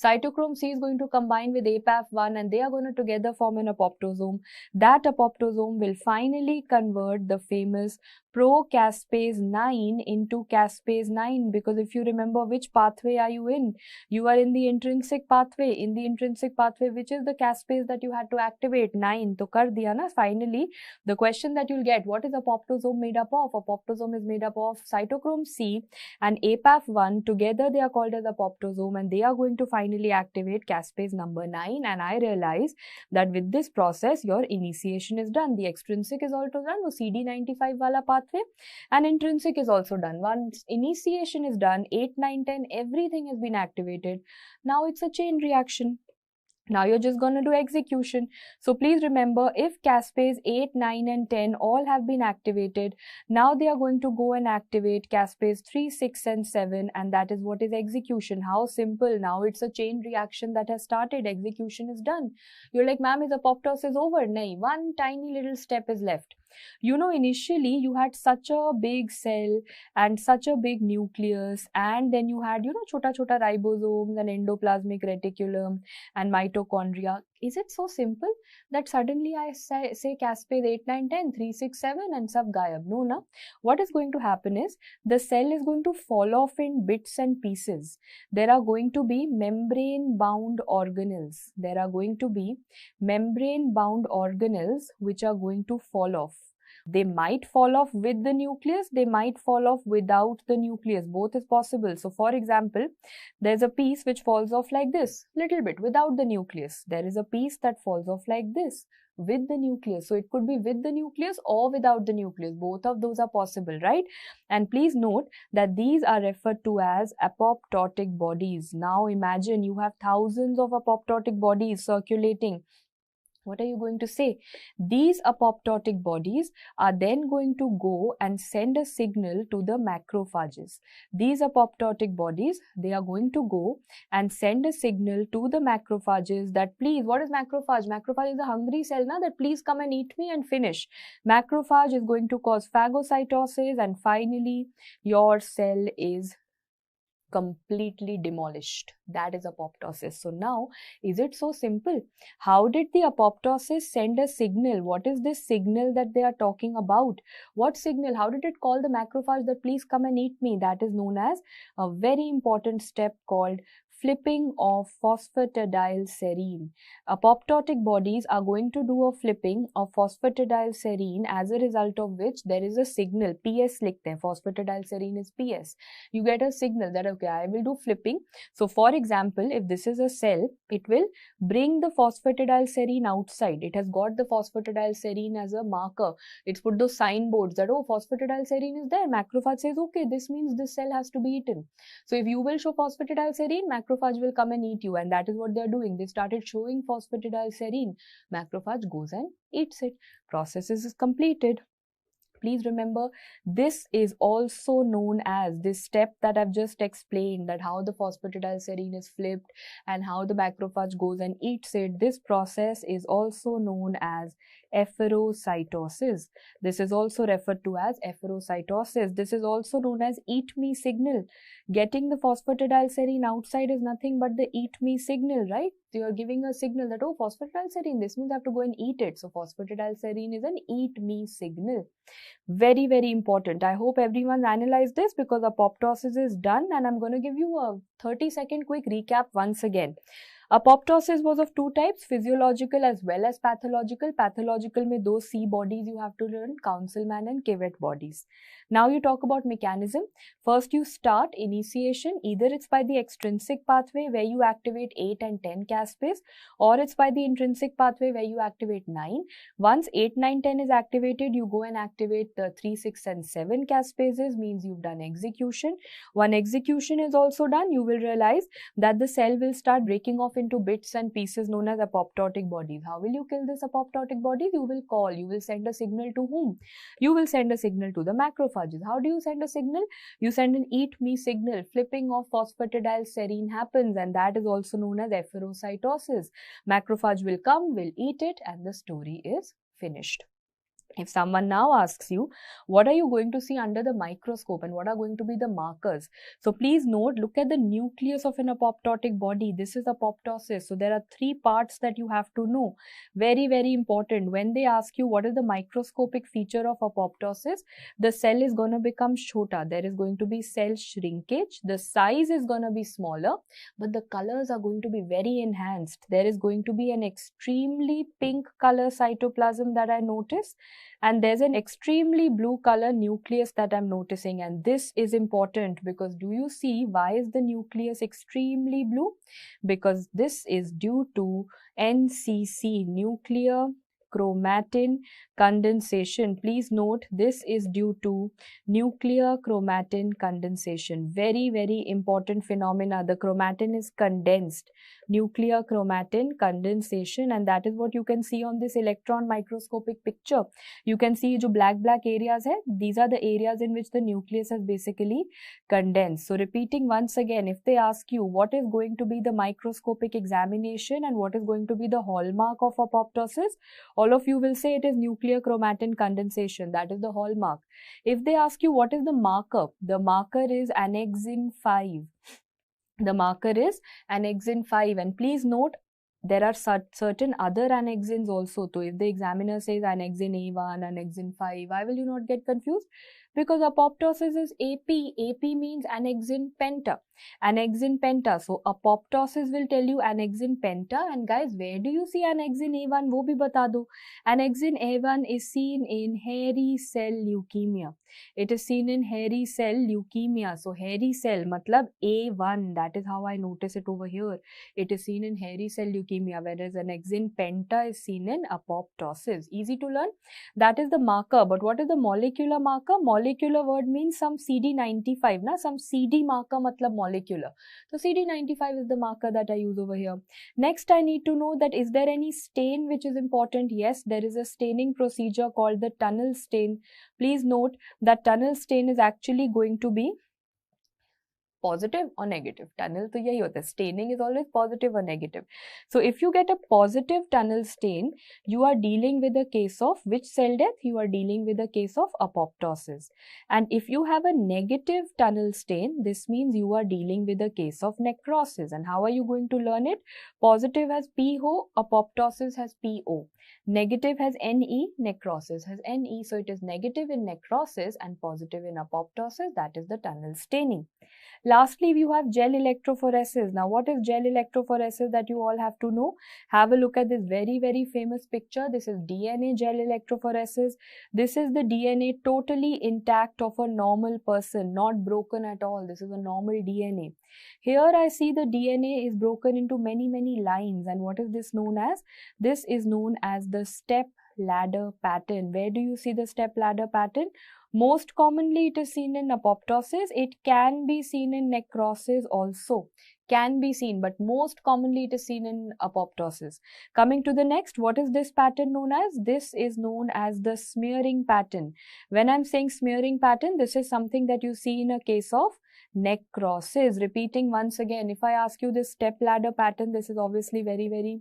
Cytochrome C is going to combine with APAF1 and they are going to together form an apoptosome. That apoptosome will finally convert the famous pro-caspase 9 into caspase 9, because if you remember, which pathway are you in? You are in the intrinsic pathway. In the intrinsic pathway, which is the caspase that you had to activate? 9. To kar diya na finally. The question that you'll get, what is apoptosome made up of? Apoptosome is made up of cytochrome C and APAF1. Together they are called as apoptosome and they are going to finally activate caspase number 9. And I realize that with this process, your initiation is done. The extrinsic is also done, wo CD95 wala pathway, and intrinsic is also done. Once initiation is done, 8, 9, 10, everything has been activated. Now it's a chain reaction. Now you're just going to do execution. So please remember, if caspase 8, 9 and 10 all have been activated, now they are going to go and activate caspase 3, 6 and 7, and that is what is execution. How simple. Now it's a chain reaction that has started. Execution is done. You're like, ma'am, is apoptosis over? No, one tiny little step is left. You know, initially you had such a big cell and such a big nucleus, and then you had, you know, chota ribosomes and endoplasmic reticulum and mitochondria. Is it so simple that suddenly I say caspase 8, 9, 10, 3, 6, 7 and sab gayab? No, na. What is going to happen is the cell is going to fall off in bits and pieces. There are going to be membrane bound organelles. There are going to be membrane bound organelles which are going to fall off. They might fall off with the nucleus, they might fall off without the nucleus. Both is possible. So for example, there's a piece which falls off like this, little bit without the nucleus. There is a piece that falls off like this with the nucleus. So it could be with the nucleus or without the nucleus. Both of those are possible, right? And please note that these are referred to as apoptotic bodies. Now imagine you have thousands of apoptotic bodies circulating. What are you going to say? These apoptotic bodies are then going to go and send a signal to the macrophages. These apoptotic bodies, they are going to go and send a signal to the macrophages that please, what is macrophage? Macrophage is a hungry cell, na, that please come and eat me and finish. Macrophage is going to cause phagocytosis and finally your cell is completely demolished. That is apoptosis. So now, is it so simple? How did the apoptosis send a signal? What is this signal that they are talking about? What signal? How did it call the macrophage that please come and eat me? That is known as a very important step called flipping of phosphatidylserine. Apoptotic bodies are going to do a flipping of phosphatidylserine, as a result of which there is a signal, PS likhte hain, phosphatidylserine is PS. You get a signal that okay, I will do flipping. So for example, if this is a cell, it will bring the phosphatidylserine outside. It has got the phosphatidylserine as a marker. It's put those signboards that, oh, phosphatidylserine is there. Macrophage says, okay, this means this cell has to be eaten. So if you will show phosphatidylserine, macrophage will come and eat you, and that is what they are doing. They started showing phosphatidylserine. Macrophage goes and eats it. Process is completed. Please remember, this is also known as, this step that I've just explained, that how the phosphatidylserine is flipped and how the macrophage goes and eats it. This process is also known as efferocytosis. This is also referred to as efferocytosis. This is also known as eat me signal. Getting the phosphatidylserine outside is nothing but the eat me signal, right? So you are giving a signal that, oh, phosphatidylserine, this means I have to go and eat it. So phosphatidylserine is an eat me signal. Very, very important. I hope everyone analyzed this, because apoptosis is done, and I'm going to give you a 30-second quick recap once again. Apoptosis was of two types, physiological as well as pathological. Pathological में दो C bodies you have to learn, Councilman and Kivett bodies. Now you talk about mechanism. First you start initiation, either it's by the extrinsic pathway where you activate 8 and 10 caspase, or it's by the intrinsic pathway where you activate 9. Once 8, 9, 10 is activated, you go and activate the 3, 6 and 7 caspases, means you've done execution. When execution is also done, you will realize that the cell will start breaking off into bits and pieces known as apoptotic bodies. How will you kill this apoptotic bodies? You will call, you will send a signal to whom? You will send a signal to the macrophages. How do you send a signal? You send an eat me signal. Flipping of phosphatidylserine happens, and that is also known as efferocytosis. Macrophage will come, will eat it, and the story is finished. If someone now asks you, what are you going to see under the microscope and what are going to be the markers? So please note, look at the nucleus of an apoptotic body. This is apoptosis. So there are 3 parts that you have to know. Very, very important. When they ask you what is the microscopic feature of apoptosis, the cell is going to become shorter. There is going to be cell shrinkage. The size is going to be smaller, but the colors are going to be very enhanced. There is going to be an extremely pink color cytoplasm that I notice. And there's an extremely blue color nucleus that I'm noticing, and this is important because do you see why is the nucleus extremely blue? Because this is due to NCC, nuclear chromatin condensation. Please note, this is due to nuclear chromatin condensation. Very, very important phenomena. The chromatin is condensed. Nuclear chromatin condensation, and that is what you can see on this electron microscopic picture. You can see jo black areas hai, these are the areas in which the nucleus has basically condensed. So repeating once again, if they ask you what is going to be the microscopic examination and what is going to be the hallmark of apoptosis, all of you will say it is nuclear chromatin condensation. That is the hallmark. If they ask you what is the marker is annexin 5. The marker is annexin 5, and please note there are certain other annexins also. So if the examiner says annexin A1, annexin 5, why will you not get confused? Because apoptosis is AP. AP means annexin penta. Annexin penta. So apoptosis will tell you annexin penta. And guys, where do you see annexin A1? वो भी बता दो. Annexin A1 is seen in hairy cell leukemia. It is seen in hairy cell leukemia. So hairy cell matlab A1. That is how I notice it over here. It is seen in hairy cell leukemia, whereas annexin penta is seen in apoptosis. Easy to learn. That is the marker. But what is the molecular marker? Molecular word means some CD95, na? Some CD marker matlab molecular. So CD95 is the marker that I use over here. Next, I need to know that is there any stain which is important? Yes, there is a staining procedure called the tunnel stain. Please note that tunnel stain is actually going to be positive or negative. Tunnel to yahi hota hai. Staining is always positive or negative. So if you get a positive tunnel stain, you are dealing with a case of which cell death? You are dealing with a case of apoptosis. And if you have a negative tunnel stain, this means you are dealing with a case of necrosis. And how are you going to learn it? Positive has PO, apoptosis has PO. Negative has NE, necrosis has NE. So it is negative in necrosis and positive in apoptosis. That is the tunnel staining. lastly, you have gel electrophoresis. Now, what is gel electrophoresis that you all have to know? Have a look at this very, very famous picture. This is DNA gel electrophoresis. This is the DNA totally intact of a normal person, not broken at all. This is a normal DNA. Here I see the DNA is broken into many, many lines. And what is this known as? This is known as the step ladder pattern. Where do you see the step ladder pattern? Most commonly it is seen in apoptosis. It can be seen in necrosis also. Can be seen, but most commonly it is seen in apoptosis. Coming to the next, what is this pattern known as? This is known as the smearing pattern. When I'm saying smearing pattern, this is something that you see in a case of necrosis. Repeating once again, if I ask you this step ladder pattern, this is obviously very, very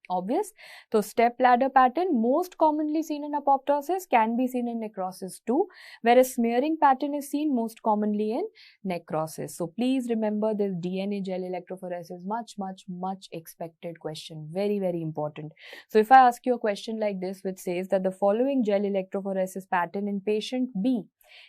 obvious. So step ladder pattern most commonly seen in apoptosis, can be seen in necrosis too, whereas smearing pattern is seen most commonly in necrosis. So please remember this DNA gel electrophoresis, much expected question, very, very important. So if I ask you a question like this which says that the following gel electrophoresis pattern in patient B,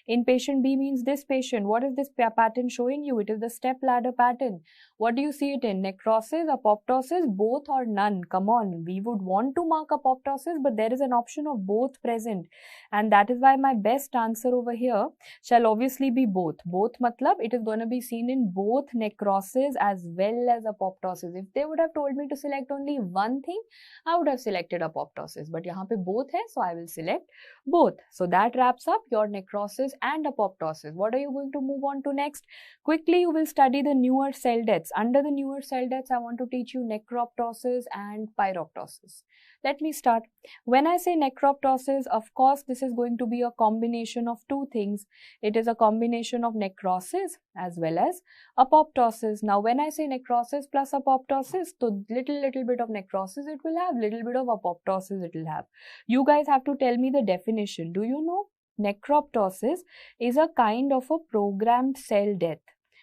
in patient B means this patient, what is this pattern showing you? It is the step ladder pattern. What do you see it in? Necrosis, apoptosis, both or none? Come on, we would want to mark apoptosis, but there is an option of both present. And that is why my best answer over here shall obviously be both. Both matlab, it is going to be seen in both necrosis as well as apoptosis. If they would have told me to select only one thing, I would have selected apoptosis. But yahan pe both hai, so I will select both. So that wraps up your necrosis and apoptosis. What are you going to move on to next? Quickly, you will study the newer cell deaths. Under the newer cell deaths, I want to teach you necroptosis and pyroptosis. Let me start. When I say necroptosis, of course, this is going to be a combination of two things. It is a combination of necrosis as well as apoptosis. Now, when I say necrosis plus apoptosis, so little bit of necrosis it will have, little bit of apoptosis it will have. You guys have to tell me the definition. Do you know? Necroptosis is a kind of a programmed cell death.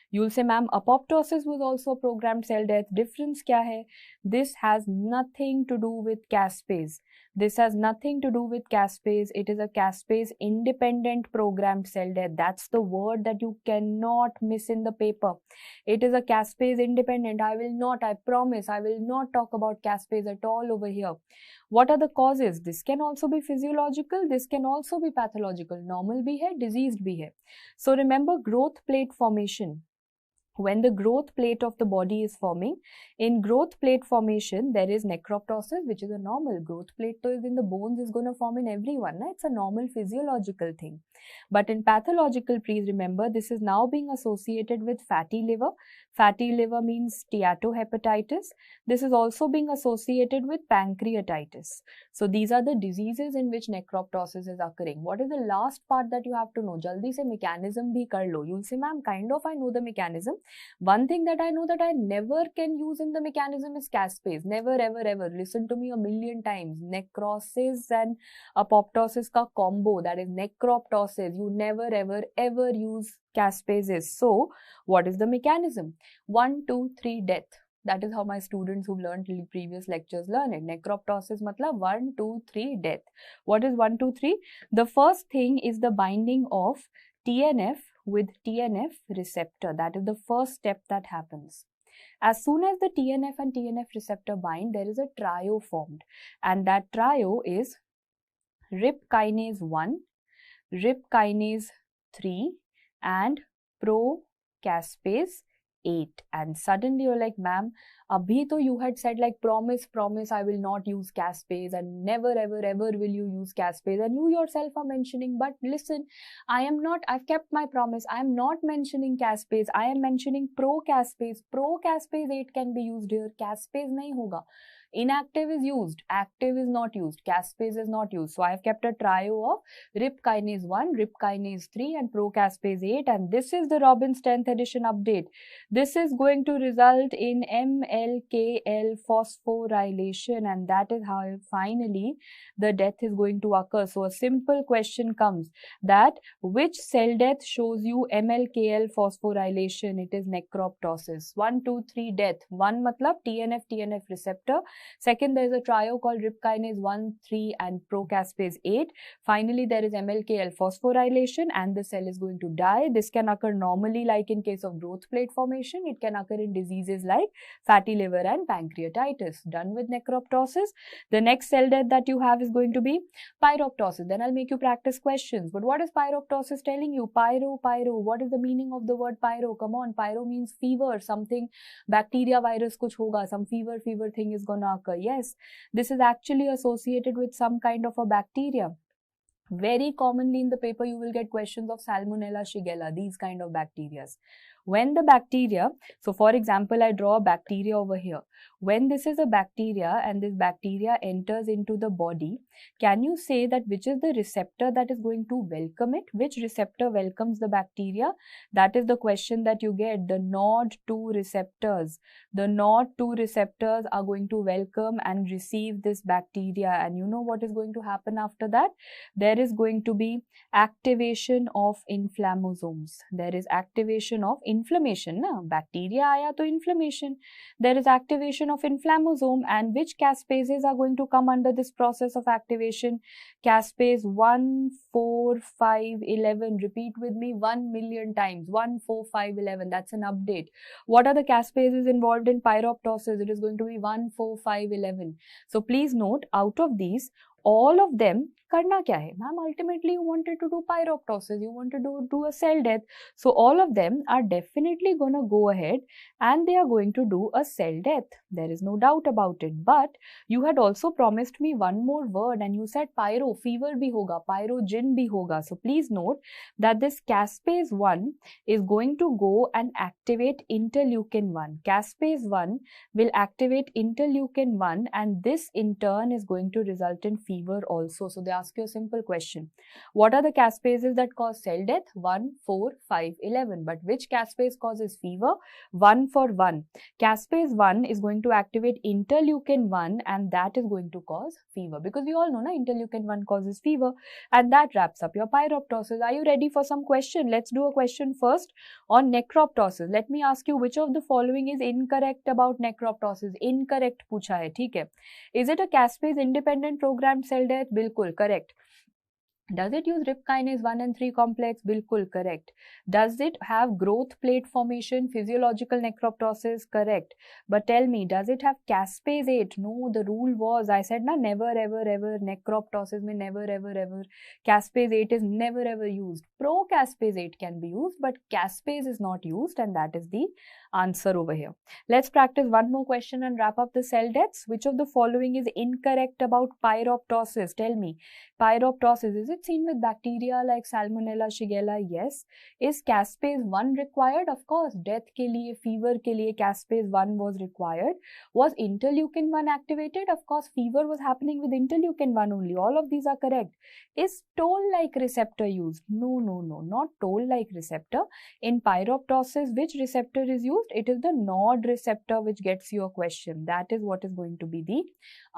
You'll say, ma'am, apoptosis was also a programmed cell death. Difference kya hai? This has nothing to do with caspase. This has nothing to do with caspase. It is a caspase independent programmed cell death. That's the word that you cannot miss in the paper. It is a caspase independent. I promise, I will not talk about caspase at all over here. What are the causes? This can also be physiological. This can also be pathological. Normal bhi hai, diseased bhi hai. So remember growth plate formation. When the growth plate of the body is forming, in growth plate formation, there is necroptosis, which is a normal growth plate. So in the bones is going to form in everyone. It's a normal physiological thing. But in pathological, please remember, this is now being associated with fatty liver. Fatty liver means steatohepatitis. This is also being associated with pancreatitis. So these are the diseases in which necroptosis is occurring. What is the last part that you have to know? Jaldi se mechanism bhi kar lo. You'll say, ma'am, kind of I know the mechanism. One thing that I know that I never can use in the mechanism is caspase. Never, ever. Listen to me a million times. Necrosis and apoptosis ka combo, that is necroptosis. You never, ever use caspases. So, what is the mechanism? 1, 2, 3, death. That is how my students who learned in previous lectures learn it. Necroptosis matlab 1, 2, 3, death. What is 1, 2, 3? The first thing is the binding of TNF with TNF receptor. That is the first step that happens. As soon as the TNF and TNF receptor bind, there is a trio formed. And that trio is RIP kinase 1, RIP kinase 3 and procaspase 8. And suddenly you're like, ma'am, abhi to you had said like promise, I will not use caspase and never ever will you use caspase, and you yourself are mentioning, but listen, I've kept my promise. I am not mentioning caspase. I am mentioning procaspase. Procaspase 8 can be used here. Caspase nahi hoga. Inactive is used, active is not used, caspase is not used. So I have kept a trio of RIP kinase 1, RIP kinase 3 and procaspase 8, and this is the Robbins 10th edition update. This is going to result in MLKL phosphorylation, and that is how finally the death is going to occur. So a simple question comes that which cell death shows you MLKL phosphorylation? It is necroptosis. 1, 2, 3 death. 1 matlab TNF receptor. Second, there is a trio called RIP kinase 1, 3 and procaspase 8. Finally, there is MLKL phosphorylation and the cell is going to die. This can occur normally like in case of growth plate formation. It can occur in diseases like fatty liver and pancreatitis. Done with necroptosis. The next cell death that you have is going to be pyroptosis. Then I'll make you practice questions. But what is pyroptosis telling you? Pyro. What is the meaning of the word pyro? Come on, pyro means fever, something, bacteria, virus, kuch hoga, some fever thing is gonna occur. Yes, this is actually associated with some kind of a bacteria. Very commonly in the paper, you will get questions of Salmonella, Shigella, these kind of bacteria. When the bacteria, so for example, I draw a bacteria over here. When this is a bacteria and this bacteria enters into the body, can you say that which is the receptor that is going to welcome it? Which receptor welcomes the bacteria? That is the question that you get. The NOD2 receptors. The NOD2 receptors are going to welcome and receive this bacteria. And you know what is going to happen after that? There is going to be activation of inflammasomes. There is activation of inflammation. Na? Bacteria aaya to inflammation. There is activation of inflammasome, and which caspases are going to come under this process of activation? Caspase 1, 4, 5, 11. Repeat with me 1 million times. 1, 4, 5, 11. That's an update. What are the caspases involved in pyroptosis? It is going to be 1, 4, 5, 11. So please note, out of these, all of them, karna kya hai? Ma'am, ultimately you wanted to do pyroptosis, you wanted to do a cell death. So all of them are definitely gonna go ahead and they are going to do a cell death. There is no doubt about it. But you had also promised me one more word and you said pyro, fever bhi hoga, pyrogen bhi hoga. So please note that this caspase 1 is going to go and activate interleukin 1. Caspase 1 will activate interleukin 1 and this in turn is going to result in fever also. So they ask you a simple question. What are the caspases that cause cell death? 1, 4, 5, 11. But which caspase causes fever? 1 for 1. Caspase 1 is going to activate interleukin 1 and that is going to cause fever. Because we all know na, interleukin 1 causes fever. And that wraps up your pyroptosis. Are you ready for some question? Let's do a question first on necroptosis. Let me ask you which of the following is incorrect about necroptosis. Incorrect pucha hai, theek hai. Is it a caspase independent programmed cell death? Bilkul correct. Does it use RIP kinase 1 and 3 complex? Bilkul correct. Does it have growth plate formation, physiological necroptosis? Correct. But tell me, does it have caspase 8? No, the rule was, I said na, never ever necroptosis mein never ever caspase 8 is never ever used. Procaspase 8 can be used, but caspase is not used, and that is the answer over here. Let's practice one more question and wrap up the cell deaths. Which of the following is incorrect about pyroptosis? Tell me. Pyroptosis, is it seen with bacteria like Salmonella, Shigella? Yes. Is caspase 1 required? Of course. Death ke liye, fever ke liye caspase 1 was required. Was interleukin 1 activated? Of course, fever was happening with interleukin 1 only. All of these are correct. Is toll-like receptor used? No, not toll-like receptor. In pyroptosis, which receptor is used? It is the NOD receptor which gets your question. That is what is going to be the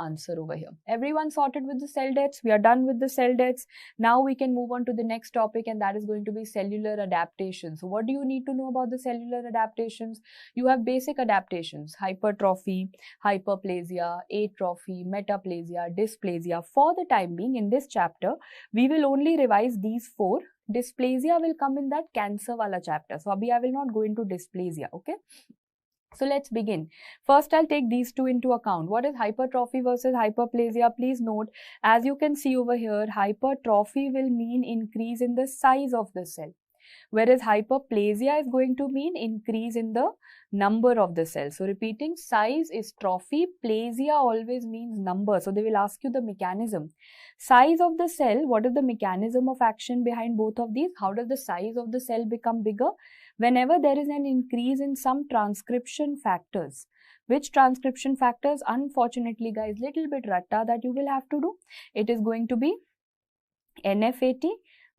answer over here. Everyone sorted with the cell deaths? We are done with the cell deaths. Now we can move on to the next topic, and that is going to be cellular adaptations. So what do you need to know about the cellular adaptations? You have basic adaptations: hypertrophy, hyperplasia, atrophy, metaplasia, dysplasia. For the time being, in this chapter, we will only revise these 4. Dysplasia will come in that cancer wala chapter. So abhi I will not go into dysplasia, okay? So let's begin. First, I'll take these 2 into account. What is hypertrophy versus hyperplasia? Please note, as you can see over here, hypertrophy will mean increase in the size of the cell, whereas hyperplasia is going to mean increase in the number of the cells. So repeating, size is trophy, plasia always means number. So they will ask you the mechanism. Size of the cell, what is the mechanism of action behind both of these? How does the size of the cell become bigger? Whenever there is an increase in some transcription factors. Which transcription factors? Unfortunately, guys, little bit ratta that you will have to do. It is going to be NF80,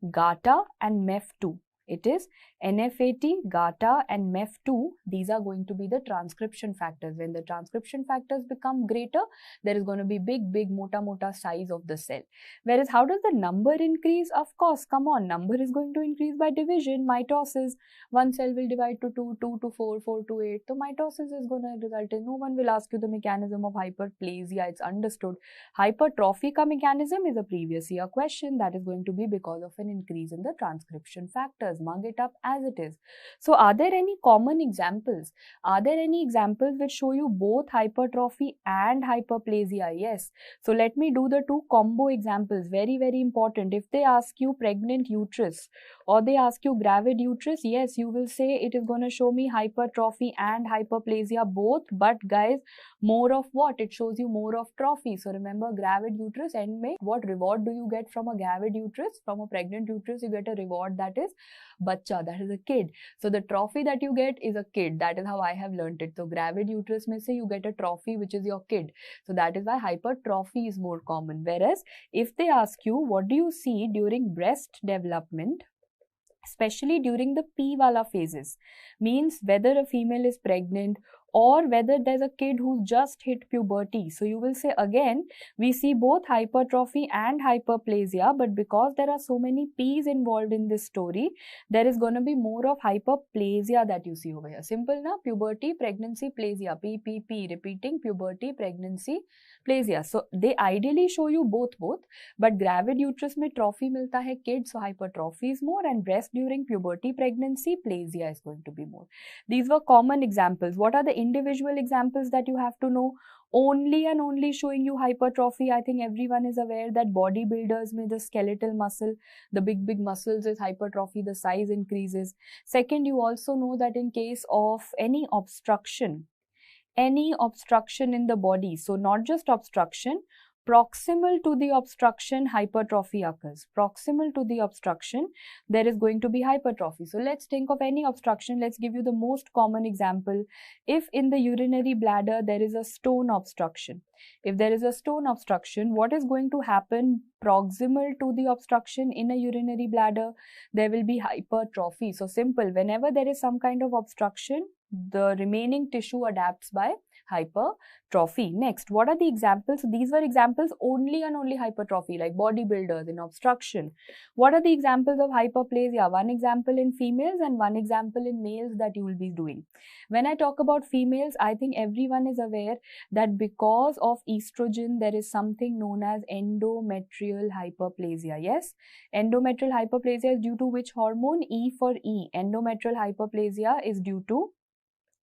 GATA and MEF2. It is NF80, GATA and MEF2. These are going to be the transcription factors. When the transcription factors become greater, there is going to be big mota size of the cell. Whereas how does the number increase? Of course, come on, number is going to increase by division, mitosis. One cell will divide to 2, 2 to 4, 4 to 8. So mitosis is going to result in, no one will ask you the mechanism of hyperplasia, it's understood. Hypertrophy ka mechanism is a previous year question. That is going to be because of an increase in the transcription factors. Mug it up as it is. So are there any common examples? Are there any examples which show you both hypertrophy and hyperplasia? Yes. So let me do the two combo examples. Very important. If they ask you pregnant uterus or they ask you gravid uterus, yes, you will say it is going to show me hypertrophy and hyperplasia both. But guys, more of what? It shows you more of trophy. So remember, gravid uterus, and what reward do you get from a gravid uterus? From a pregnant uterus, you get a reward, that is bacha, that is a kid. So the trophy that you get is a kid. That is how I have learnt it. So gravid uterus mein se you get a trophy, which is your kid. So that is why hypertrophy is more common. Whereas if they ask you what do you see during breast development, especially during the P wala phases, means whether a female is pregnant or whether there's a kid who just hit puberty. So you will say again, we see both hypertrophy and hyperplasia, but because there are so many P's involved in this story, there is going to be more of hyperplasia that you see over here. Simple na? Puberty, pregnancy, plasia. P, repeating, puberty, pregnancy, plasia. So they ideally show you both, but gravid uterus mein trophy milta hai kid, so hypertrophy is more, and breast during puberty, pregnancy, plasia is going to be more. These were common examples. What are the individual examples that you have to know? Only and only showing you hypertrophy. I think everyone is aware that bodybuilders में the skeletal muscle, the big muscles is hypertrophy, the size increases. Second, you also know that in case of any obstruction in the body, so not just obstruction, proximal to the obstruction, hypertrophy occurs. Proximal to the obstruction, there is going to be hypertrophy. So let's think of any obstruction. Let's give you the most common example. If in the urinary bladder there is a stone obstruction, if there is a stone obstruction, what is going to happen proximal to the obstruction in a urinary bladder? There will be hypertrophy. So simple, whenever there is some kind of obstruction, the remaining tissue adapts by hypertrophy. Next, what are the examples? These were examples only and only hypertrophy, like bodybuilders in obstruction. What are the examples of hyperplasia? One example in females and one example in males that you will be doing. When I talk about females, I think everyone is aware that because of estrogen, there is something known as endometrial hyperplasia. Yes, endometrial hyperplasia is due to which hormone? E for E. Endometrial hyperplasia is due to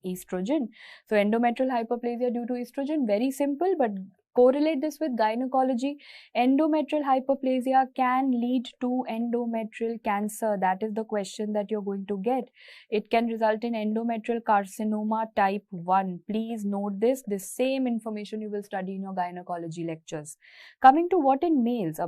estrogen. So endometrial hyperplasia due to estrogen, very simple, but correlate this with gynecology. Endometrial hyperplasia can lead to endometrial cancer. That is the question that you're going to get. It can result in endometrial carcinoma type 1. Please note this. This same information you will study in your gynecology lectures. Coming to what in males?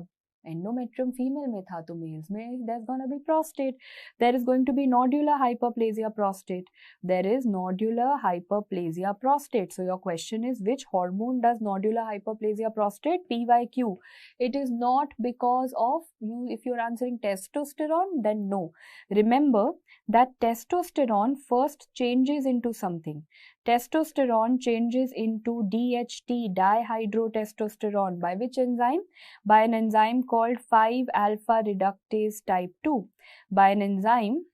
Endometrium female में था, तो males में there's going to be prostate. There is going to be nodular hyperplasia prostate. There is nodular hyperplasia prostate. So your question is, which hormone does nodular hyperplasia prostate? PYQ. It is not because of you. If you're answering testosterone, then no. Remember that testosterone first changes into something. Testosterone changes into DHT, dihydrotestosterone. By which enzyme? By an enzyme called 5-alpha reductase type 2. By an enzyme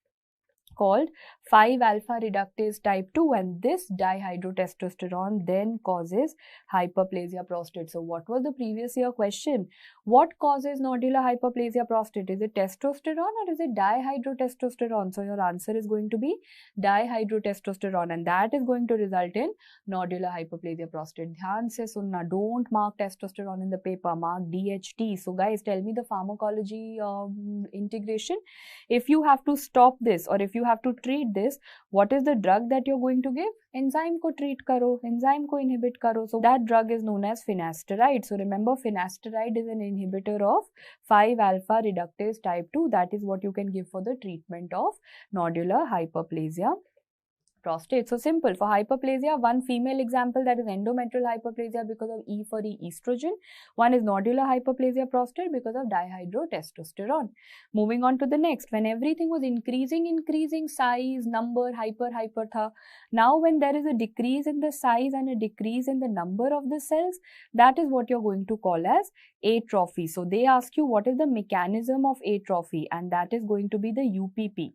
called 5-alpha reductase type 2, and this dihydrotestosterone then causes hyperplasia prostate. So what was the previous year question? What causes nodular hyperplasia prostate? Is it testosterone or is it dihydrotestosterone? So your answer is going to be dihydrotestosterone, and that is going to result in nodular hyperplasia prostate. Dhyan se sunna, don't mark testosterone in the paper, mark DHT. So guys, tell me the pharmacology integration. If you have to stop this or if you have to treat this, what is the drug that you're going to give? Enzyme ko treat karo, enzyme ko inhibit karo. So that drug is known as finasteride. So remember, finasteride is an inhibitor of 5-alpha reductase type 2. That is what you can give for the treatment of nodular hyperplasia prostate. So simple. For hyperplasia, one female example, that is endometrial hyperplasia because of E for the estrogen. One is nodular hyperplasia prostate because of dihydrotestosterone. Moving on to the next. When everything was increasing size, number, hyper tha. Now when there is a decrease in the size and a decrease in the number of the cells, that is what you're going to call as atrophy. So they ask you what is the mechanism of atrophy, and that is going to be the UPP.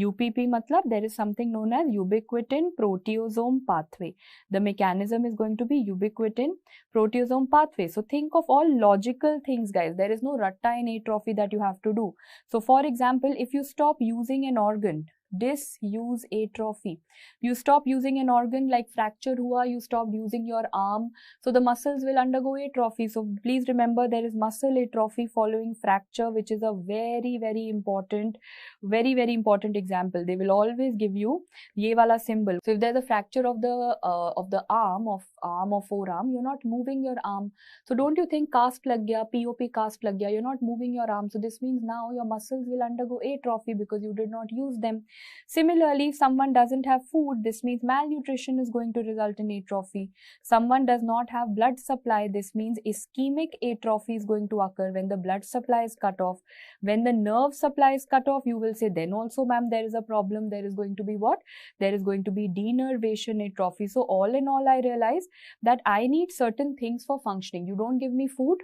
UPP matlab there is something known as ubiquitin proteasome pathway. The mechanism is going to be ubiquitin proteasome pathway. So think of all logical things, guys. There is no ratta in atrophy that you have to do. So for example, if you stop using an organ, disuse atrophy. You stop using an organ, like fracture hua, you stopped using your arm, so the muscles will undergo atrophy. So please remember, there is muscle atrophy following fracture, which is a very important example. They will always give you ye wala symbol. So if there's a fracture of the arm or forearm, you're not moving your arm. So don't you think cast lag gaya, POP cast lag gaya, you're not moving your arm. So this means now your muscles will undergo atrophy because you did not use them. Similarly, if someone doesn't have food, this means malnutrition is going to result in atrophy. Someone does not have blood supply, this means ischemic atrophy is going to occur when the blood supply is cut off. When the nerve supply is cut off, you will say then also, ma'am, there is a problem. There is going to be what? There is going to be denervation atrophy. So all in all, I realize that I need certain things for functioning. You don't give me food,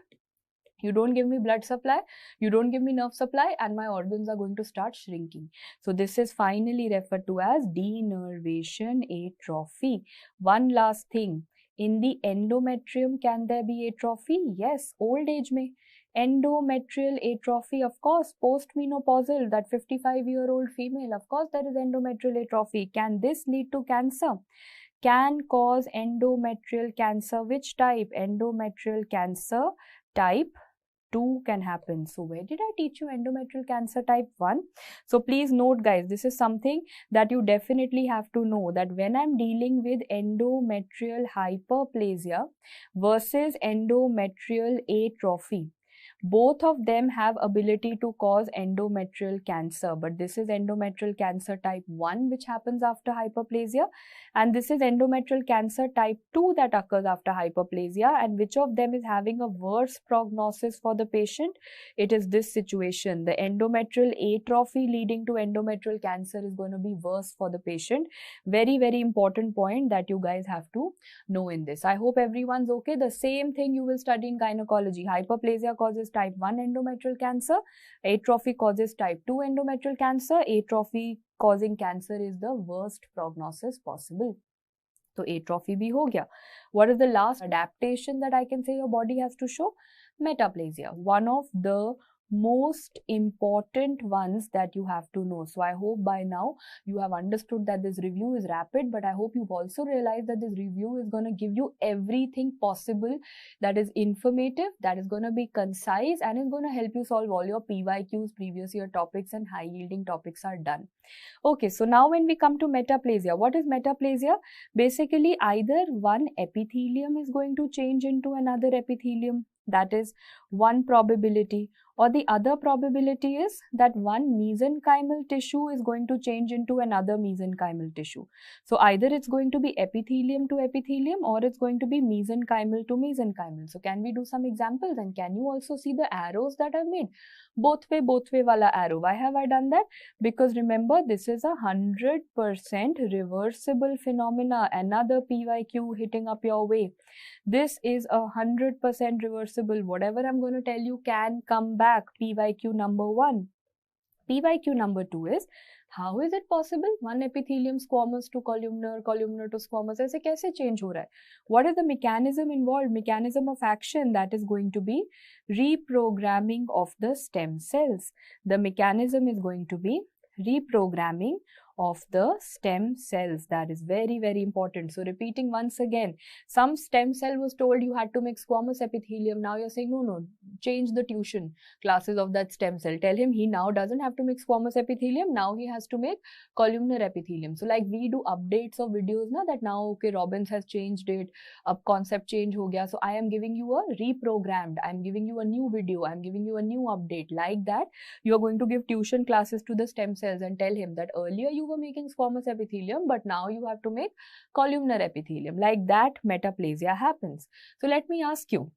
you don't give me blood supply, you don't give me nerve supply, and my organs are going to start shrinking. So this is finally referred to as denervation atrophy. One last thing, in the endometrium, can there be atrophy? Yes, old age mein. Endometrial atrophy, of course, postmenopausal, that 55-year-old female, of course there is endometrial atrophy. Can this lead to cancer? Can cause endometrial cancer. Which type? Endometrial cancer type 2 can happen. So where did I teach you endometrial cancer type 1? So please note, guys, this is something that you definitely have to know, that when I'm dealing with endometrial hyperplasia versus endometrial atrophy, both of them have ability to cause endometrial cancer, but this is endometrial cancer type 1 which happens after hyperplasia, and this is endometrial cancer type 2 that occurs after hyperplasia. And which of them is having a worse prognosis for the patient? It is this situation. The endometrial atrophy leading to endometrial cancer is going to be worse for the patient. Very important point that you guys have to know in this. I hope everyone's okay. The same thing you will study in gynecology. Hyperplasia causes type 1 endometrial cancer, atrophy causes type 2 endometrial cancer. Atrophy causing cancer is the worst prognosis possible. So atrophy bhi ho gaya. What is the last adaptation that I can say your body has to show? Metaplasia, one of the most important ones that you have to know. So I hope by now you have understood that this review is rapid, but I hope you've also realized that this review is going to give you everything possible that is informative, that is going to be concise, and is going to help you solve all your PYQs, previous year topics, and high yielding topics are done. Okay, so now when we come to metaplasia, what is metaplasia? Basically, either one epithelium is going to change into another epithelium, that is one probability, or the other probability is that one mesenchymal tissue is going to change into another mesenchymal tissue. So either it's going to be epithelium to epithelium, or it's going to be mesenchymal to mesenchymal. So can we do some examples, and can you also see the arrows that I've made? Both way wala arrow. Why have I done that? Because remember, this is 100% reversible phenomena. Another PYQ hitting up your way. This is 100% reversible. Whatever I'm going to tell you can come back. PYQ number 1. PYQ number 2 is, how is it possible one epithelium squamous to columnar, columnar to squamous? ऐसे कैसे change हो रहा है? What is the mechanism involved? Mechanism of action, that is going to be reprogramming of the stem cells. The mechanism is going to be reprogramming of the stem cells. That is very important. So repeating once again, some stem cell was told you had to make squamous epithelium. Now you're saying no, change the tuition classes of that stem cell. Tell him he now doesn't have to make squamous epithelium, now he has to make columnar epithelium. So like we do updates of videos now, that now okay, Robbins has changed it, a concept change ho gaya. So I am giving you a reprogrammed, I'm giving you a new video, I'm giving you a new update. Like that, you are going to give tuition classes to the stem cells and tell him that earlier you you were making squamous epithelium, but now you have to make columnar epithelium. Like that, metaplasia happens. So let me ask you,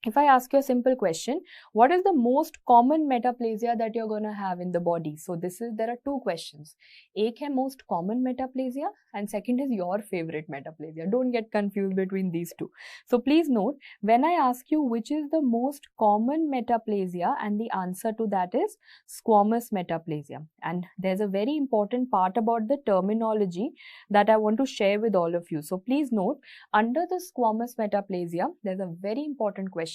if I ask you a simple question, what is the most common metaplasia that you're going to have in the body? So there are two questions. एक है most common metaplasia and second is your favorite metaplasia. Don't get confused between these two. So please note, when I ask you which is the most common metaplasia, and the answer to that is squamous metaplasia. And there's a very important part about the terminology that I want to share with all of you. So please note, under the squamous metaplasia, there's a very important question.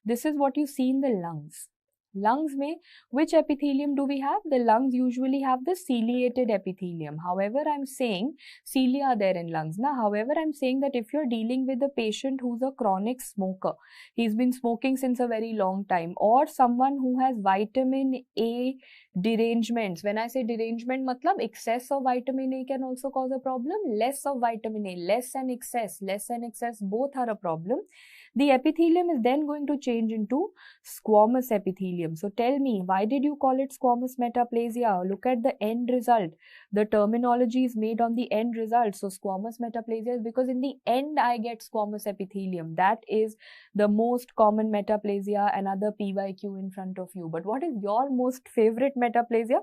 This is what you see in the lungs. Lungs mein, which epithelium do we have? The lungs usually have the ciliated epithelium. However, I'm saying cilia are there in lungs. Now, however, I'm saying that if you're dealing with a patient who's a chronic smoker, he's been smoking since a very long time, or someone who has vitamin A derangements. When I say derangement, matlab excess of vitamin A can also cause a problem. Less of vitamin A, less and excess, both are a problem. The epithelium is then going to change into squamous epithelium. So tell me, why did you call it squamous metaplasia? Look at the end result. The terminology is made on the end result. So squamous metaplasia is because in the end I get squamous epithelium. That is the most common metaplasia, another PYQ in front of you. But what is your most favorite metaplasia?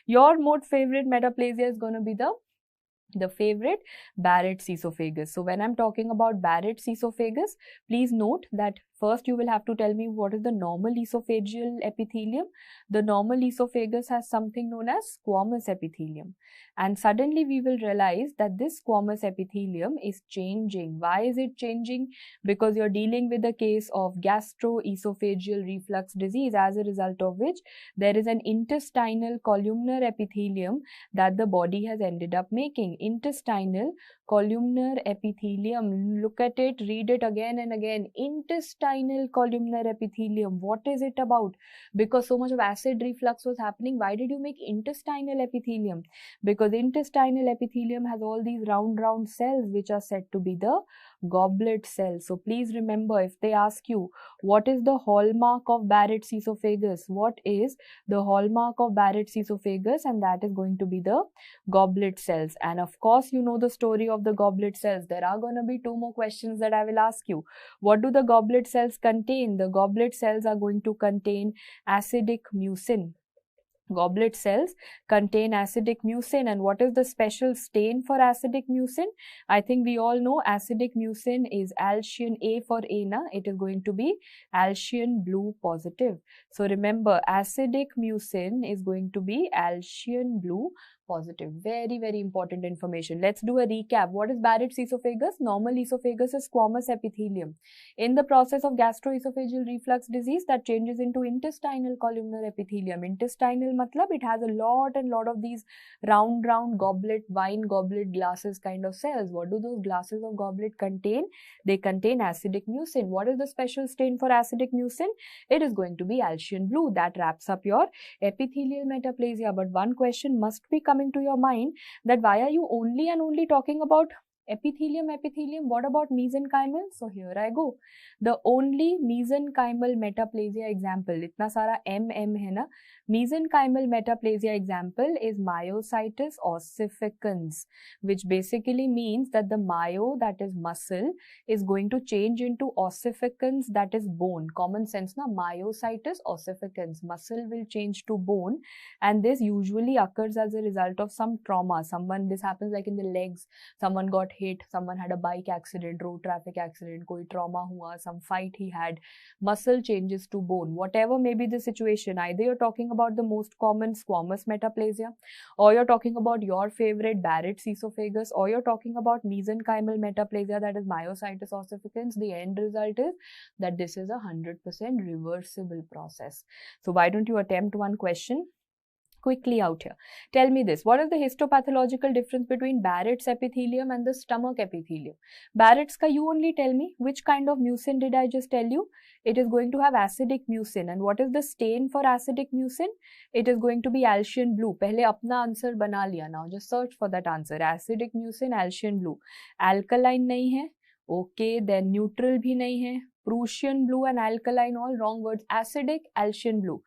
Your most favorite metaplasia is going to be the favorite Barrett's esophagus. So when I'm talking about Barrett's esophagus, please note that first you will have to tell me what is the normal esophageal epithelium. The normal esophagus has something known as squamous epithelium. And suddenly we will realize that this squamous epithelium is changing. Why is it changing? Because you're dealing with a case of gastroesophageal reflux disease, as a result of which there is an intestinal columnar epithelium that the body has ended up making. Intestinal columnar epithelium. Look at it, read it again and again. Intestinal columnar epithelium. What is it about? Because so much of acid reflux was happening. Why did you make intestinal epithelium? Because intestinal epithelium has all these round cells which are said to be the goblet cells. So please remember, if they ask you what is the hallmark of Barrett's esophagus, what is the hallmark of Barrett's esophagus? And that is going to be the goblet cells. And of course, you know the story of the goblet cells. There are going to be two more questions that I will ask you. What do the goblet cells contain? The goblet cells are going to contain acidic mucin. Goblet cells contain acidic mucin. And what is the special stain for acidic mucin? I think we all know acidic mucin is Alcian A for ANA. It is going to be Alcian blue positive. So remember, acidic mucin is going to be Alcian blue positive. Very, very important information. Let's do a recap. What is Barrett's esophagus? Normal esophagus is squamous epithelium. In the process of gastroesophageal reflux disease, that changes into intestinal columnar epithelium. Intestinal matlab it has a lot of these round goblet, wine goblet glasses kind of cells. What do those glasses of goblet contain? They contain acidic mucin. What is the special stain for acidic mucin? It is going to be Alcian blue. That wraps up your epithelial metaplasia. But one question must be coming to your mind, that why are you only and only talking about epithelium? What about mesenchymal? So here I go. The only mesenchymal metaplasia example, itna sara M hai na, mesenchymal metaplasia example is myositis ossificans, which basically means that the myo, that is muscle, is going to change into ossificans, that is bone. Common sense na, myositis ossificans, muscle will change to bone, and this usually occurs as a result of some trauma. This happens like in the legs, someone got hit, someone had a bike accident, road traffic accident, koi trauma hua, some fight he had, muscle changes to bone. Whatever may be the situation, either you're talking about the most common squamous metaplasia, or you're talking about your favorite Barrett's esophagus, or you're talking about mesenchymal metaplasia, that is myositis ossificans, the end result is that this is a 100% reversible process. So why don't you attempt one question quickly out here? Tell me this. What is the histopathological difference between Barrett's epithelium and the stomach epithelium? Barrett's ka you only tell me. Which kind of mucin did I just tell you? It is going to have acidic mucin. And what is the stain for acidic mucin? It is going to be Alcian blue. Pehle apna answer bana liya. Now just search for that answer. Acidic mucin, Alcian blue. Alkaline nahi hai. Okay, then neutral bhi nahi hai. Prussian blue and alkaline, all wrong words. Acidic, Alcian blue.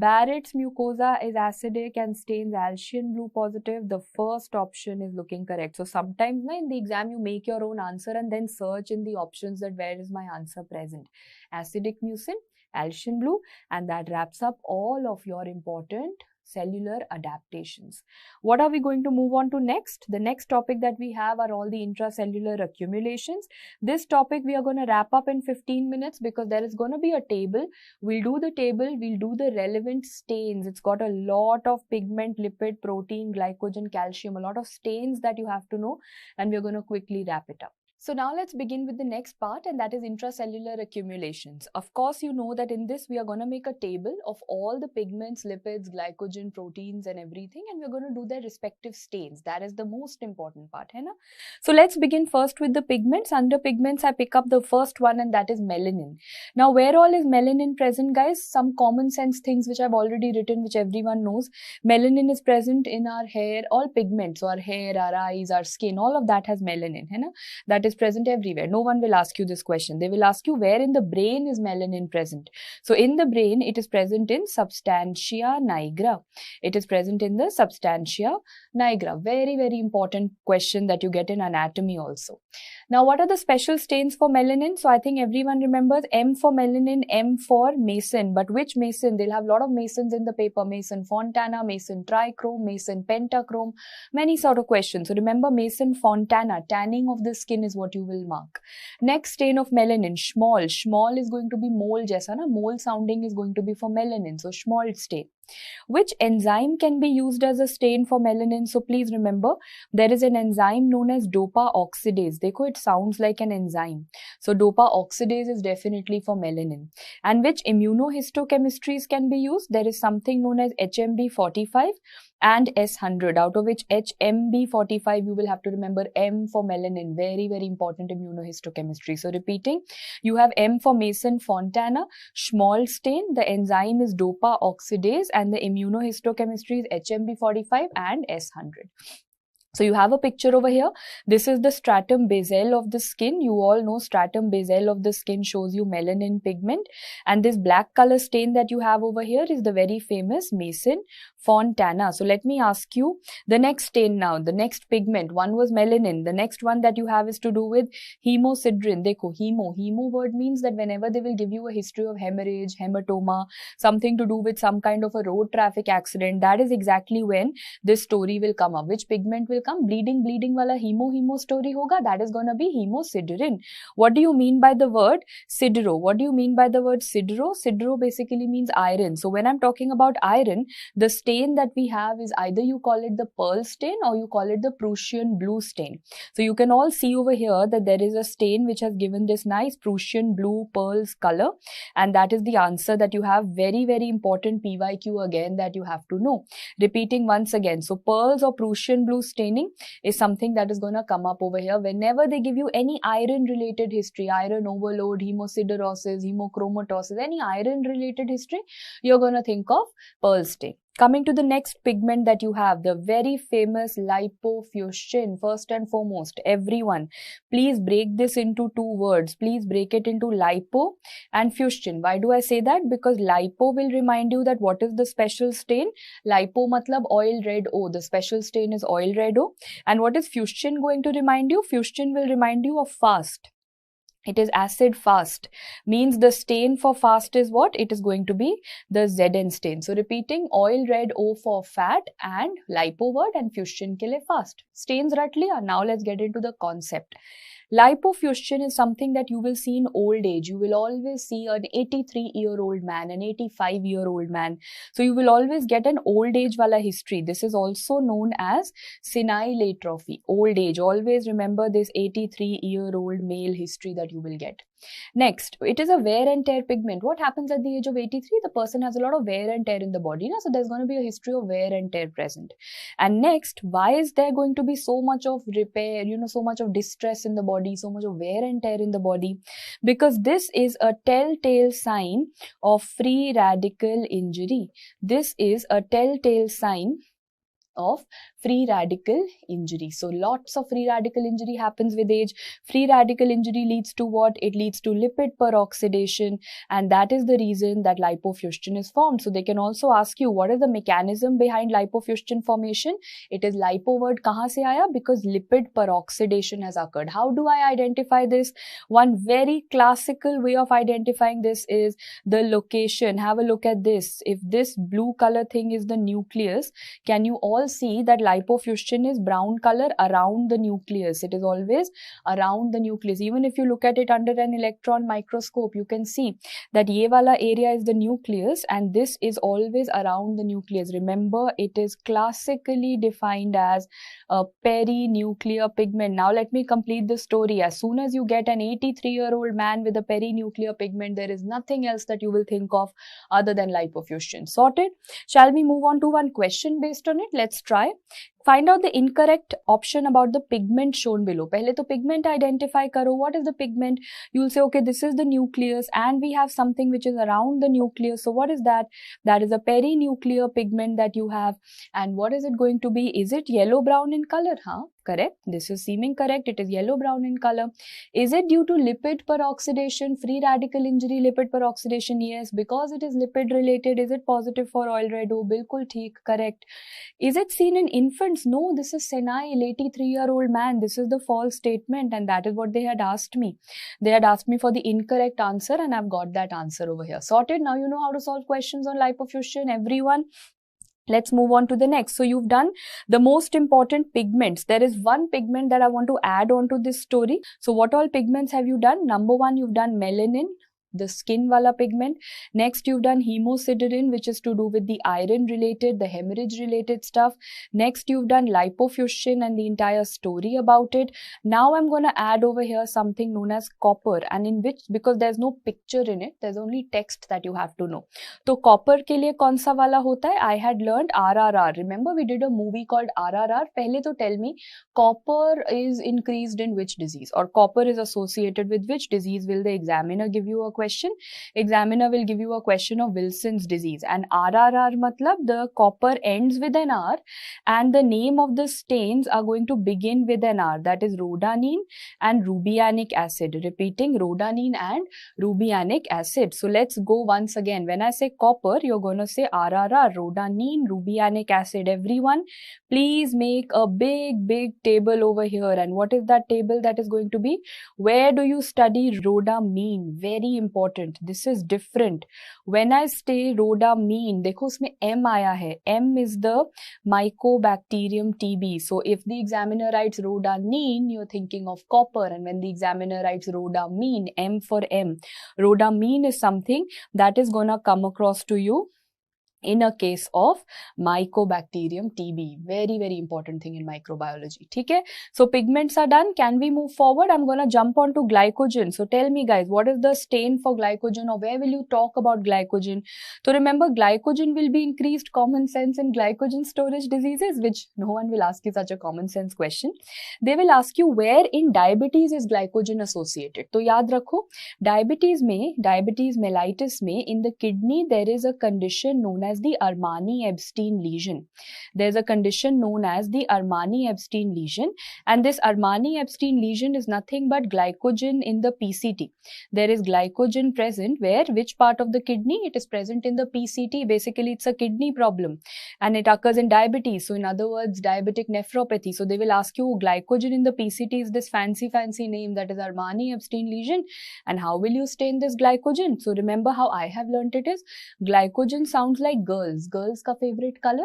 Barrett's mucosa is acidic and stains Alcian blue positive. The first option is looking correct. So sometimes in the exam you make your own answer and then search in the options that where is my answer present. Acidic mucin, Alcian blue, and that wraps up all of your important cellular adaptations. What are we going to move on to next? The next topic that we have are all the intracellular accumulations. This topic we are going to wrap up in 15 minutes because there is going to be a table. We'll do the table, we'll do the relevant stains. It's got a lot of pigment, lipid, protein, glycogen, calcium, a lot of stains that you have to know, and we're going to quickly wrap it up. So now let's begin with the next part, and that is intracellular accumulations. Of course, you know that in this we are going to make a table of all the pigments, lipids, glycogen, proteins and everything, and we're going to do their respective stains. That is the most important part, hai na? So let's begin first with the pigments. Under pigments, I pick up the first one, and that is melanin. Now, where all is melanin present, guys? Some common sense things which I've already written, which everyone knows. Melanin is present in our hair, all pigments, so our hair, our eyes, our skin, all of that has melanin, hai na? That is present everywhere. No one will ask you this question. They will ask you where in the brain is melanin present. So in the brain, it is present in substantia nigra. It is present in the substantia nigra. Very, very important question that you get in anatomy also. Now, what are the special stains for melanin? So I think everyone remembers M for melanin, M for mason. But which mason? They'll have a lot of masons in the paper. Mason Fontana, mason trichrome, mason pentachrome, many sort of questions. So remember mason Fontana, tanning of the skin is what you will mark. Next stain of melanin, Schmoll. Schmoll is going to be mole jaisa na? Mole sounding is going to be for melanin. So Schmoll stain. Which enzyme can be used as a stain for melanin? So please remember, there is an enzyme known as dopa oxidase. Dekho, it sounds like an enzyme. So dopa oxidase is definitely for melanin. And which immunohistochemistries can be used? There is something known as HMB45 and S100, out of which HMB45 you will have to remember M for melanin. Very, very important immunohistochemistry. So repeating, you have M for Mason Fontana, Schmoll stain, the enzyme is dopa oxidase, and the immunohistochemistry is HMB45 and S100. So you have a picture over here. This is the stratum basale of the skin. You all know stratum basale of the skin shows you melanin pigment. And this black color stain that you have over here is the very famous Mason Fontana. So let me ask you the next stain now, the next pigment. One was melanin. The next one that you have is to do with hemosiderin. Dekho, hemo word means that whenever they will give you a history of hemorrhage, hematoma, something to do with some kind of a road traffic accident, that is exactly when this story will come up. Which pigment will come? Bleeding wala hemo story hoga. That is gonna be hemosiderin. What do you mean by the word sidero? What do you mean by the word sidero? Sidero basically means iron. So when I'm talking about iron, the stain that we have is either you call it the pearl stain or you call it the Prussian blue stain. So you can all see over here that there is a stain which has given this nice Prussian blue pearls color, and that is the answer that you have. Very, very important PYQ again that you have to know. Repeating once again. So pearls or Prussian blue staining is something that is going to come up over here whenever they give you any iron related history, iron overload, hemosiderosis, hemochromatosis, any iron related history, you're going to think of pearl stain. Coming to the next pigment that you have, the very famous lipofuscin. First and foremost, everyone, please break this into two words. Please break it into lipo and fuscin. Why do I say that? Because lipo will remind you that what is the special stain? Lipo matlab oil red O. The special stain is oil red O. And what is fuscin going to remind you? Fuscin will remind you of fast. It is acid fast. Means the stain for fast is what? It is going to be the Zn stain. So repeating, oil red O for fat and lipo word and fuscin ke liye fast. Stains rat liya. Now let's get into the concept. Lipofuscin is something that you will see in old age. You will always see an 83-year-old man, an 85-year-old man. So you will always get an old age wala history. This is also known as senile atrophy. Old age. Always remember this 83-year-old male history that you will get. Next, it is a wear and tear pigment. What happens at the age of 83? The person has a lot of wear and tear in the body. So there's going to be a history of wear and tear present. And next, why is there going to be so much of repair, so much of distress in the body, so much of wear and tear in the body? Because this is a telltale sign of free radical injury. This is a telltale sign of Free radical injury. So lots of free radical injury happens with age. Free radical injury leads to what? It leads to lipid peroxidation, and that is the reason that lipofuscin is formed. So they can also ask you, what is the mechanism behind lipofuscin formation? It is lipo word kahan se aaya? Because lipid peroxidation has occurred. How do I identify this? One very classical way of identifying this is the location. Have a look at this. If this blue color thing is the nucleus, can you all see that lipofuscin is brown color around the nucleus? It is always around the nucleus. Even if you look at it under an electron microscope, you can see that ye wala area is the nucleus and this is always around the nucleus. Remember, it is classically defined as a perinuclear pigment. Now let me complete the story. As soon as you get an 83-year-old man with a perinuclear pigment, there is nothing else that you will think of other than lipofuscin. Sorted? Shall we move on to one question based on it? Let's try. Find out the incorrect option about the pigment shown below. Pehle to pigment identify karo. What is the pigment? You will say, okay, this is the nucleus and we have something which is around the nucleus. So what is that? That is a perinuclear pigment that you have. And what is it going to be? Is it yellow-brown in color? Huh? Correct. This is seeming correct. It is yellow-brown in color. Is it due to lipid peroxidation, free radical injury, lipid peroxidation? Yes, because it is lipid related. Is it positive for oil red? Oh, bilkul theek, correct. Is it seen in infants? No, this is senile, 83-year-old man. This is the false statement and that is what they had asked me. They had asked me for the incorrect answer and I've got that answer over here. Sorted. Now you know how to solve questions on lipofuscin, everyone. Let's move on to the next. So you've done the most important pigments. There is one pigment that I want to add on to this story. So what all pigments have you done? Number one, you've done melanin, the skin wala pigment. Next, you've done hemosiderin, which is to do with the iron related, the hemorrhage related stuff. Next, you've done lipofuscin and the entire story about it. Now I'm going to add over here something known as copper, and in which, because there's no picture in it, there's only text that you have to know. So copper ke liye kaun sa wala hota hai? I had learned RRR. Remember we did a movie called RRR. Pehle to tell me, copper is increased in which disease, or copper is associated with which disease? Will the examiner give you a question? Examiner will give you a question of Wilson's disease. And RRR matlab the copper ends with an R and the name of the stains are going to begin with an R. That is rhodanine and rubianic acid. Repeating, rhodanine and rubianic acid. So let's go once again. When I say copper, you're going to say RRR, rhodanine, rubianic acid. Everyone, please make a big table over here. And what is that table that is going to be? Where do you study rhodamine? Very important. This is different. When I say rhodamine, देखो उसमें M आया है. M is the Mycobacterium TB. So if the examiner writes rhodanine, you're thinking of copper. And when the examiner writes rhodamine, M for M, rhodamine is something that is gonna come across to you in a case of Mycobacterium TB. Very important thing in microbiology. Okay? So pigments are done. Can we move forward? I'm going to jump on to glycogen. So tell me guys, what is the stain for glycogen, or where will you talk about glycogen? So remember, glycogen will be increased common sense in glycogen storage diseases, which no one will ask you such a common sense question. They will ask you where in diabetes is glycogen associated. So yaad rakho, diabetes mellitus mein, in the kidney there is a condition known as the Armani-Ebstein lesion. There's a condition known as the Armani-Ebstein lesion, and this Armani-Ebstein lesion is nothing but glycogen in the PCT. There is glycogen present where? Which part of the kidney? It is present in the PCT. Basically, it's a kidney problem and it occurs in diabetes. So in other words, diabetic nephropathy. So they will ask you, glycogen in the PCT is this fancy name, that is Armani-Ebstein lesion, and how will you stain this glycogen? So remember how I have learnt it is, glycogen sounds like girls. Girls ka favorite color?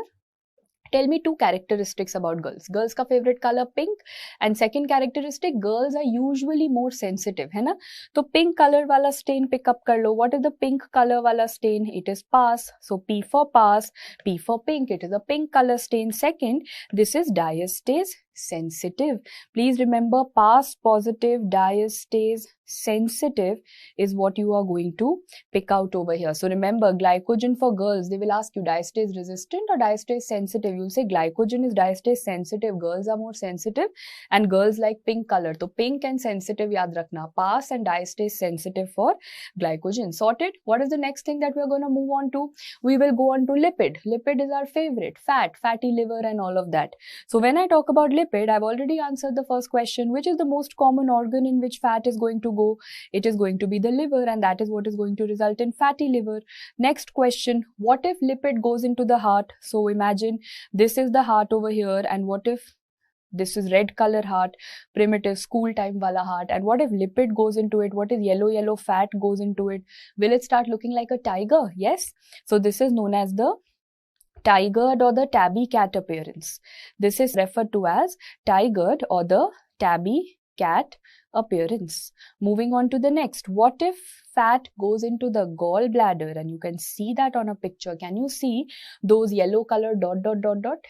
Tell me two characteristics about girls. Girls ka favorite color pink, and second characteristic, girls are usually more sensitive, है ना? तो pink color वाला stain pick up कर लो. What is the pink color वाला stain? It is PAS. So P for PAS, P for pink. It is a pink color stain. Second, this is diastase. sensitive. Please remember, past positive diastase sensitive is what you are going to pick out over here. So remember, glycogen for girls, they will ask you diastase resistant or diastase sensitive. You'll say glycogen is diastase sensitive. Girls are more sensitive and girls like pink color. So pink and sensitive yaad rakhna. Past and diastase sensitive for glycogen. Sorted. What is the next thing that we are going to move on to? We will go on to lipid. Lipid is our favorite. Fat, fatty liver and all of that. So when I talk about lipid, I've already answered the first question, which is the most common organ in which fat is going to go. It is going to be the liver, and that is what is going to result in fatty liver. Next question, what if lipid goes into the heart? So imagine this is the heart over here, and what if this is red color heart, primitive school time wala heart, and what if lipid goes into it? What if yellow fat goes into it? Will it start looking like a tiger? Yes. So this is known as the tigered or the tabby cat appearance. This is referred to as tigered or the tabby cat appearance. Moving on to the next. What if fat goes into the gallbladder? And you can see that on a picture. Can you see those yellow color dot?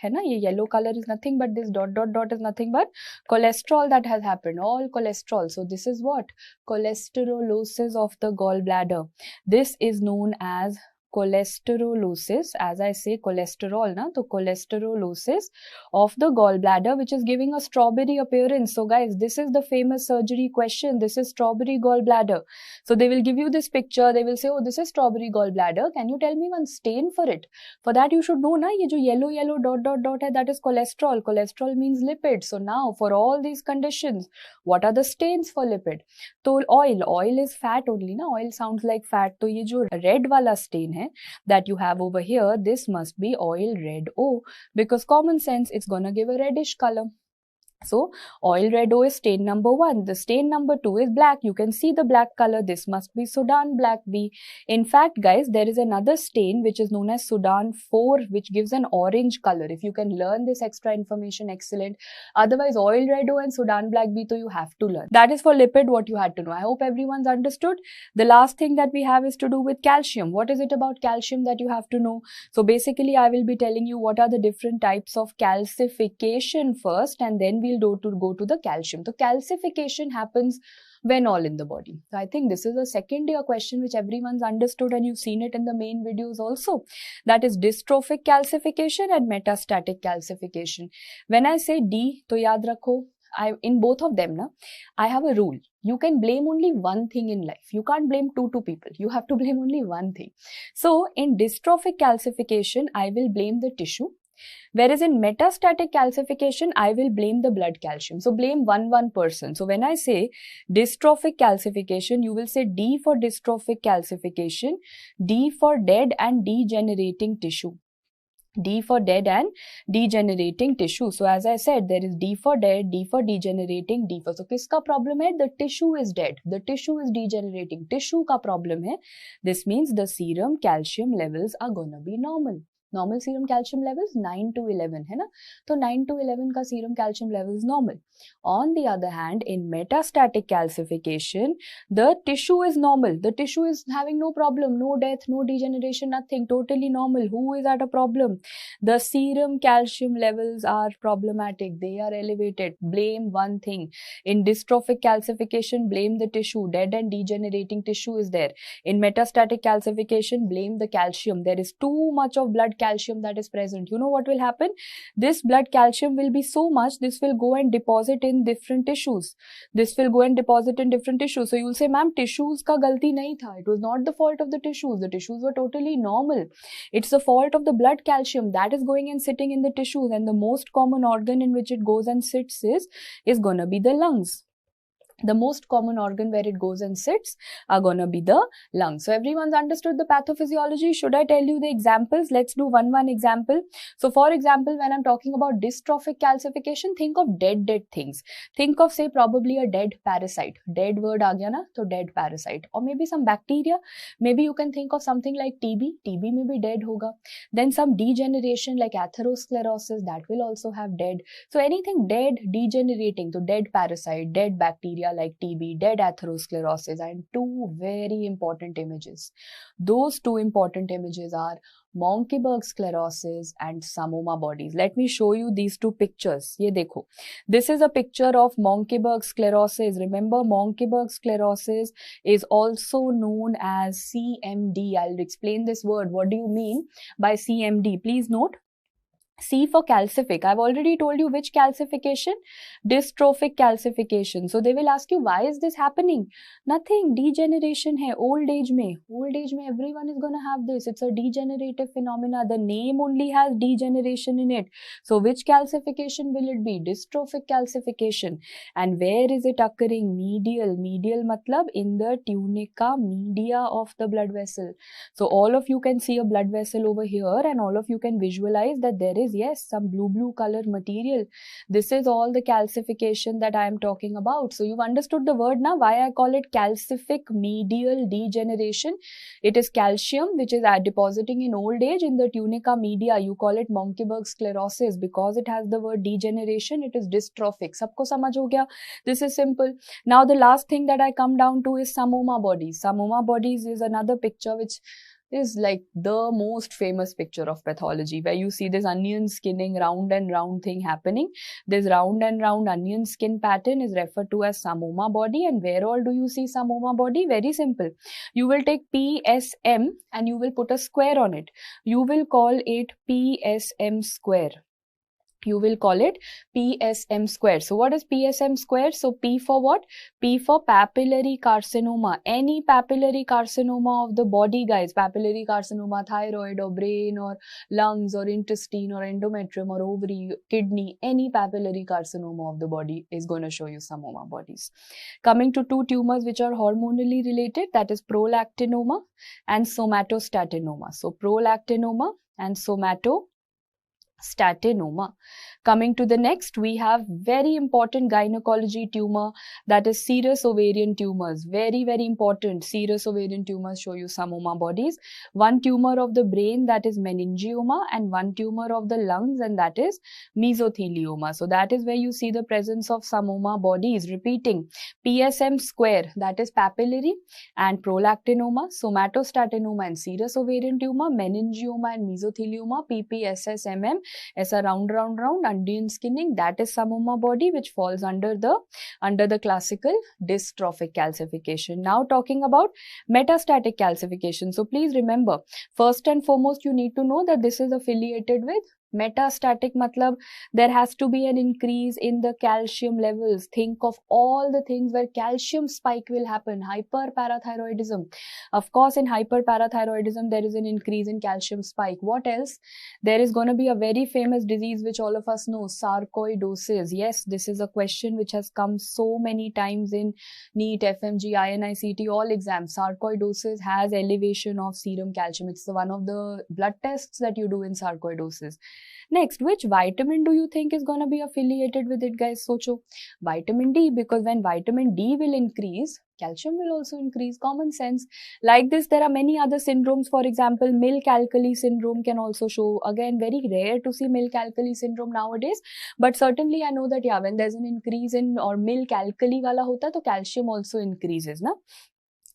Hai na? Ye yellow color is nothing but this dot is nothing but cholesterol that has happened. All cholesterol. So this is what? Cholesterolosis of the gallbladder. This is known as cholesterolosis. As I say cholesterol, na, so cholesterolosis of the gallbladder, which is giving a strawberry appearance. So guys, this is the famous surgery question. This is strawberry gallbladder. So they will give you this picture. They will say, oh, this is strawberry gallbladder. Can you tell me one stain for it? For that you should know, na, ye jo yellow dot hai, that is cholesterol. Cholesterol means lipid. So now for all these conditions, what are the stains for lipid? So oil is fat only, na. Oil sounds like fat. So ye jo red wala stain hai that you have over here, this must be oil red O, because common sense, it's gonna give a reddish color. So oil red O is stain number 1. The stain number 2 is black. You can see the black color. This must be Sudan black B. In fact, guys, there is another stain which is known as Sudan 4, which gives an orange color. If you can learn this extra information, excellent. Otherwise, oil red O and Sudan black B, so you have to learn. That is for lipid, what you had to know. I hope everyone's understood. The last thing that we have is to do with calcium. What is it about calcium that you have to know? So basically, I will be telling you what are the different types of calcification first, and then we go to the calcium. So calcification happens when all in the body. So I think this is a second year question which everyone's understood, and you've seen it in the main videos also. That is dystrophic calcification and metastatic calcification. When I say D, to yaad rakho, in both of them, I have a rule. You can blame only one thing in life. You can't blame two people. You have to blame only one thing. So in dystrophic calcification, I will blame the tissue. Whereas in metastatic calcification, I will blame the blood calcium. So blame one person. So when I say dystrophic calcification, you will say D for dystrophic calcification, D for dead and degenerating tissue. D for dead and degenerating tissue. So as I said, there is D for dead, D for degenerating, D for. So kiska problem hai? The tissue is dead. The tissue is degenerating. Tissue ka problem hai. This means the serum calcium levels are gonna be normal. Normal serum calcium levels 9 to 11 है ना, तो 9 to 11 का serum calcium level is normal. On the other hand, in metastatic calcification, the tissue is normal. The tissue is having no problem, no death, no degeneration, nothing, totally normal. Who is at a problem? The serum calcium levels are problematic. They are elevated. Blame one thing. In dystrophic calcification, blame the tissue. Dead and degenerating tissue is there. In metastatic calcification, blame the calcium. There is too much of blood calcium that is present. You know what will happen? This blood calcium will be so much, this will go and deposit in different tissues. This will go and deposit in different tissues. So you will say, ma'am, tissues ka galti nahi tha. It was not the fault of the tissues. The tissues were totally normal. It's the fault of the blood calcium that is going and sitting in the tissues, and the most common organ in which it goes and sits is gonna be the lungs. The most common organ where it goes and sits are gonna be the lungs. So everyone's understood the pathophysiology. Should I tell you the examples? Let's do one example. So for example, when I'm talking about dystrophic calcification, think of dead things. Think of, say, probably a dead parasite. Dead word aa gaya na, so dead parasite. Or maybe some bacteria. Maybe you can think of something like TB. TB may be dead hoga. Then some degeneration like atherosclerosis, that will also have dead. So anything dead, degenerating, so dead parasite, dead bacteria, like TB, dead atherosclerosis, and two very important images. Those two important images are Monckeberg sclerosis and Samoma bodies. Let me show you these two pictures. Ye dekho. This is a picture of Monckeberg sclerosis. Remember, Monckeberg sclerosis is also known as CMD. I'll explain this word. What do you mean by CMD? Please note. C for calcific. I've already told you which calcification? Dystrophic calcification. So they will ask you, why is this happening? Nothing. Degeneration hai. Old age mein everyone is going to have this. It's a degenerative phenomena. The name only has degeneration in it. So which calcification will it be? Dystrophic calcification. And where is it occurring? Medial. Medial matlab in the tunica media of the blood vessel. So all of you can see a blood vessel over here, and all of you can visualize that there is, yes, some blue color material. This is all the calcification that I am talking about. So you've understood the word now, why I call it calcific medial degeneration. It is calcium which is depositing in old age in the tunica media. You call it Monckeberg sclerosis because it has the word degeneration. It is dystrophic. Sabko samajh ho gaya? This is simple. Now the last thing that I come down to is Samoma bodies. Samoma bodies is another picture which is like the most famous picture of pathology, where you see this onion skinning, round and round thing happening. This round and round onion skin pattern is referred to as Samoma body. And where all do you see Samoma body? Very simple. You will take PSM and you will put a square on it. You will call it PSM square. You will call it PSM square. So what is PSM square? So P for what? P for papillary carcinoma. Any papillary carcinoma of the body, guys. Papillary carcinoma, thyroid or brain or lungs or intestine or endometrium or ovary, kidney, any papillary carcinoma of the body is going to show you Samoma bodies. Coming to two tumors which are hormonally related, that is prolactinoma and somatostatinoma. So prolactinoma and somatostatinoma. Coming to the next, we have very important gynecology tumor, that is serous ovarian tumors. Very important. Serous ovarian tumors show you Samoma bodies. One tumor of the brain, that is meningioma, and one tumor of the lungs, and that is mesothelioma. So that is where you see the presence of Samoma bodies. Repeating, PSM square, that is papillary and prolactinoma, somatostatinoma and serous ovarian tumor, meningioma and mesothelioma, PPSSMM, as a round onion skinning, that is Samoma body, which falls under the classical dystrophic calcification. Now talking about metastatic calcification. So please remember, first and foremost, you need to know that this is affiliated with metastatic. Matlab there has to be an increase in the calcium levels. Think of all the things where calcium spike will happen. Hyperparathyroidism. Of course, in hyperparathyroidism, there is an increase in calcium spike. What else? There is going to be a very famous disease which all of us know, sarcoidosis. Yes, this is a question which has come so many times in NEET, FMG, INICET, all exams. Sarcoidosis has elevation of serum calcium. It's one of the blood tests that you do in sarcoidosis. Next, which vitamin do you think is going to be affiliated with it, guys? Socho. Vitamin D, because when vitamin D will increase, calcium will also increase. Common sense. Like this, there are many other syndromes. For example, milk alkali syndrome can also show. Again, very rare to see milk alkali syndrome nowadays. But certainly I know that, yeah, when there's an increase in or milk alkali wala hota, to calcium also increases, na?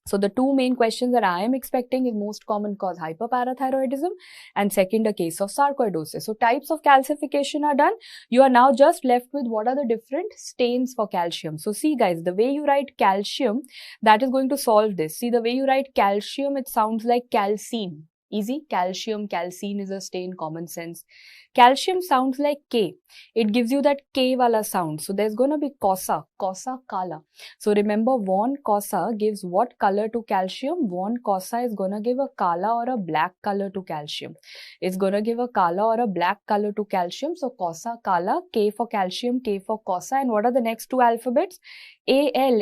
So the two main questions that I am expecting is most common cause hyperparathyroidism and second a case of sarcoidosis. So types of calcification are done. You are now just left with what are the different stains for calcium. So see guys, the way you write calcium, that is going to solve this. See the way you write calcium, it sounds like calcine. Easy. Calcium, calcine is a stain, common sense. Calcium sounds like K. It gives you that K wala sound. So there's going to be kosa, kala. So remember, von kosa gives what color to calcium? Von kosa is going to give a kala or a black color to calcium. It's going to give a kala or a black color to calcium. So kosa, kala, K for calcium, K for kosa. And what are the next two alphabets? Al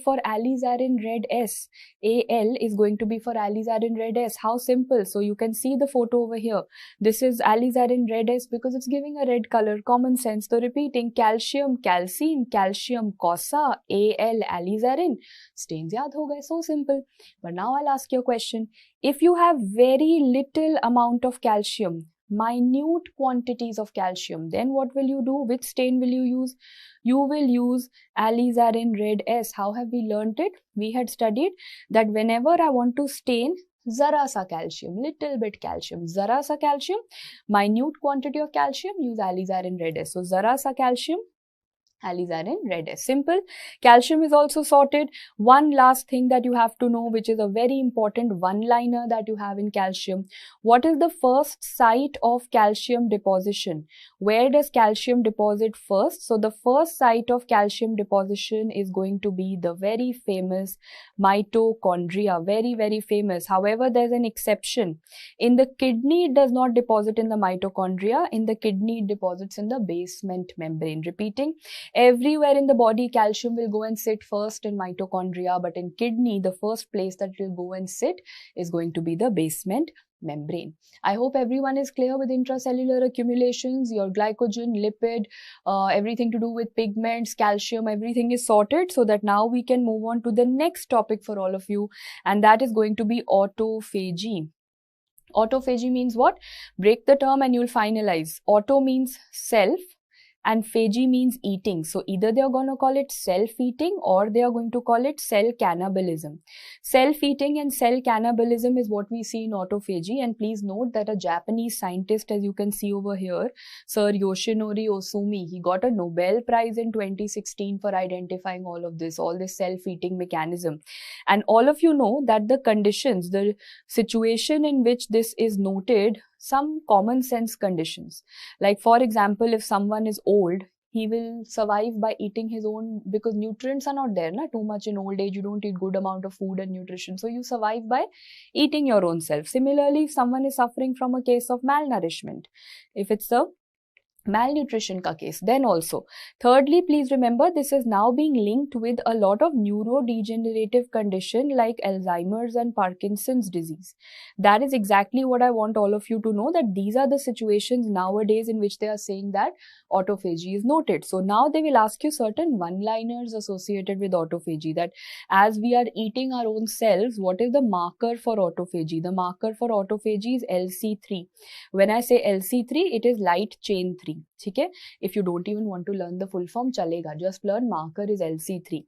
for alizarin red S. Al is going to be for alizarin red S. How simple. So you can see the photo over here. This is alizarin red S because it's giving a red color. Common sense. So repeating, calcium, calcine, calcium, kosa, Al, alizarin. Stains yaad ho gaye. So simple. But now I'll ask you a question. If you have very little amount of calcium, minute quantities of calcium, then what will you do? Which stain will you use? You will use alizarin red S. How have we learnt it? We had studied that whenever I want to stain zara sa calcium, little bit calcium, zara sa calcium, minute quantity of calcium, use alizarin red S. So zara sa calcium, alizarin red S. Simple. Calcium is also sorted. One last thing that you have to know, which is a very important one-liner that you have in calcium. What is the first site of calcium deposition? Where does calcium deposit first? So the first site of calcium deposition is going to be the very famous mitochondria. Very, very famous. However, there's an exception. In the kidney, it does not deposit in the mitochondria. In the kidney, it deposits in the basement membrane. Repeating. Everywhere in the body, calcium will go and sit first in mitochondria, but in kidney, the first place that it will go and sit is going to be the basement membrane. I hope everyone is clear with intracellular accumulations, your glycogen, lipid, everything to do with pigments, calcium, everything is sorted, so that now we can move on to the next topic for all of you, and that is going to be autophagy. Autophagy means what? Break the term and you'll finalize. Auto means self, and phagy means eating. So either they are going to call it self-eating or they are going to call it cell cannibalism. Self-eating and cell cannibalism is what we see in autophagy. And please note that a Japanese scientist, as you can see over here, Sir Yoshinori Osumi, he got a Nobel Prize in 2016 for identifying all of this, all this self-eating mechanism. And all of you know that the conditions, the situation in which this is noted, some common sense conditions. Like for example, if someone is old, he will survive by eating his own, because nutrients are not there, too much in old age, you don't eat good amount of food and nutrition. So you survive by eating your own self. Similarly, if someone is suffering from a case of malnourishment, if it's a malnutrition ka case, then also. Thirdly, please remember, this is now being linked with a lot of neurodegenerative condition like Alzheimer's and Parkinson's disease. That is exactly what I want all of you to know, that these are the situations nowadays in which they are saying that autophagy is noted. So now they will ask you certain one-liners associated with autophagy, that as we are eating our own selves, what is the marker for autophagy? The marker for autophagy is LC3. When I say LC3, it is light chain 3. Okay? If you don't even want to learn the full form, chalega. Just learn marker is LC3.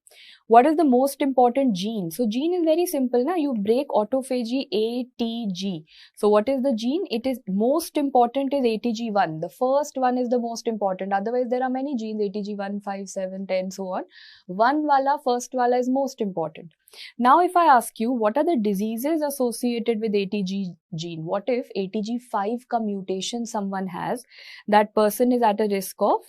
What is the most important gene? So gene is very simple. You break autophagy ATG. So what is the gene? It is most important is ATG1. The first one is the most important. Otherwise, there are many genes, ATG1, 5, 7, 10, so on. One wala, first wala is most important. Now, if I ask you, what are the diseases associated with ATG gene? What if ATG5 ka mutation someone has? That person is at a risk of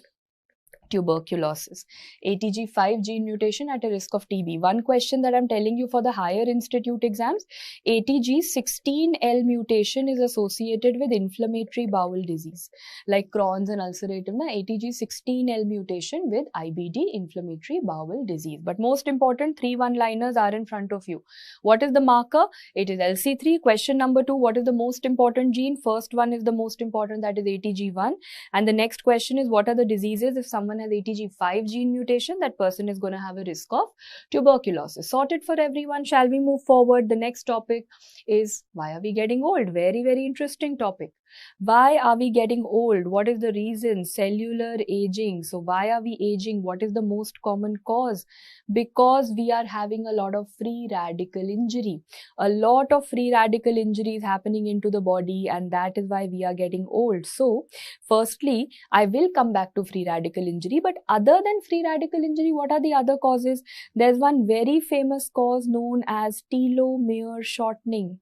tuberculosis. ATG5 gene mutation at a risk of TB. One question that I'm telling you for the higher institute exams, ATG16L mutation is associated with inflammatory bowel disease like Crohn's and ulcerative. ATG16L mutation with IBD, inflammatory bowel disease. But most important, 3 one-liners are in front of you. What is the marker? It is LC3. Question number 2, what is the most important gene? First one is the most important, that is ATG1. And the next question is, what are the diseases? If someone has ATG5 gene mutation, that person is going to have a risk of tuberculosis. Sorted for everyone. Shall we move forward? The next topic is, why are we getting old? Very, very interesting topic. Why are we getting old? What is the reason? Cellular aging. So why are we aging? What is the most common cause? Because we are having a lot of free radical injury. A lot of free radical injury is happening into the body, and that is why we are getting old. So firstly, I will come back to free radical injury, but other than free radical injury, what are the other causes? There's one very famous cause known as telomere shortening.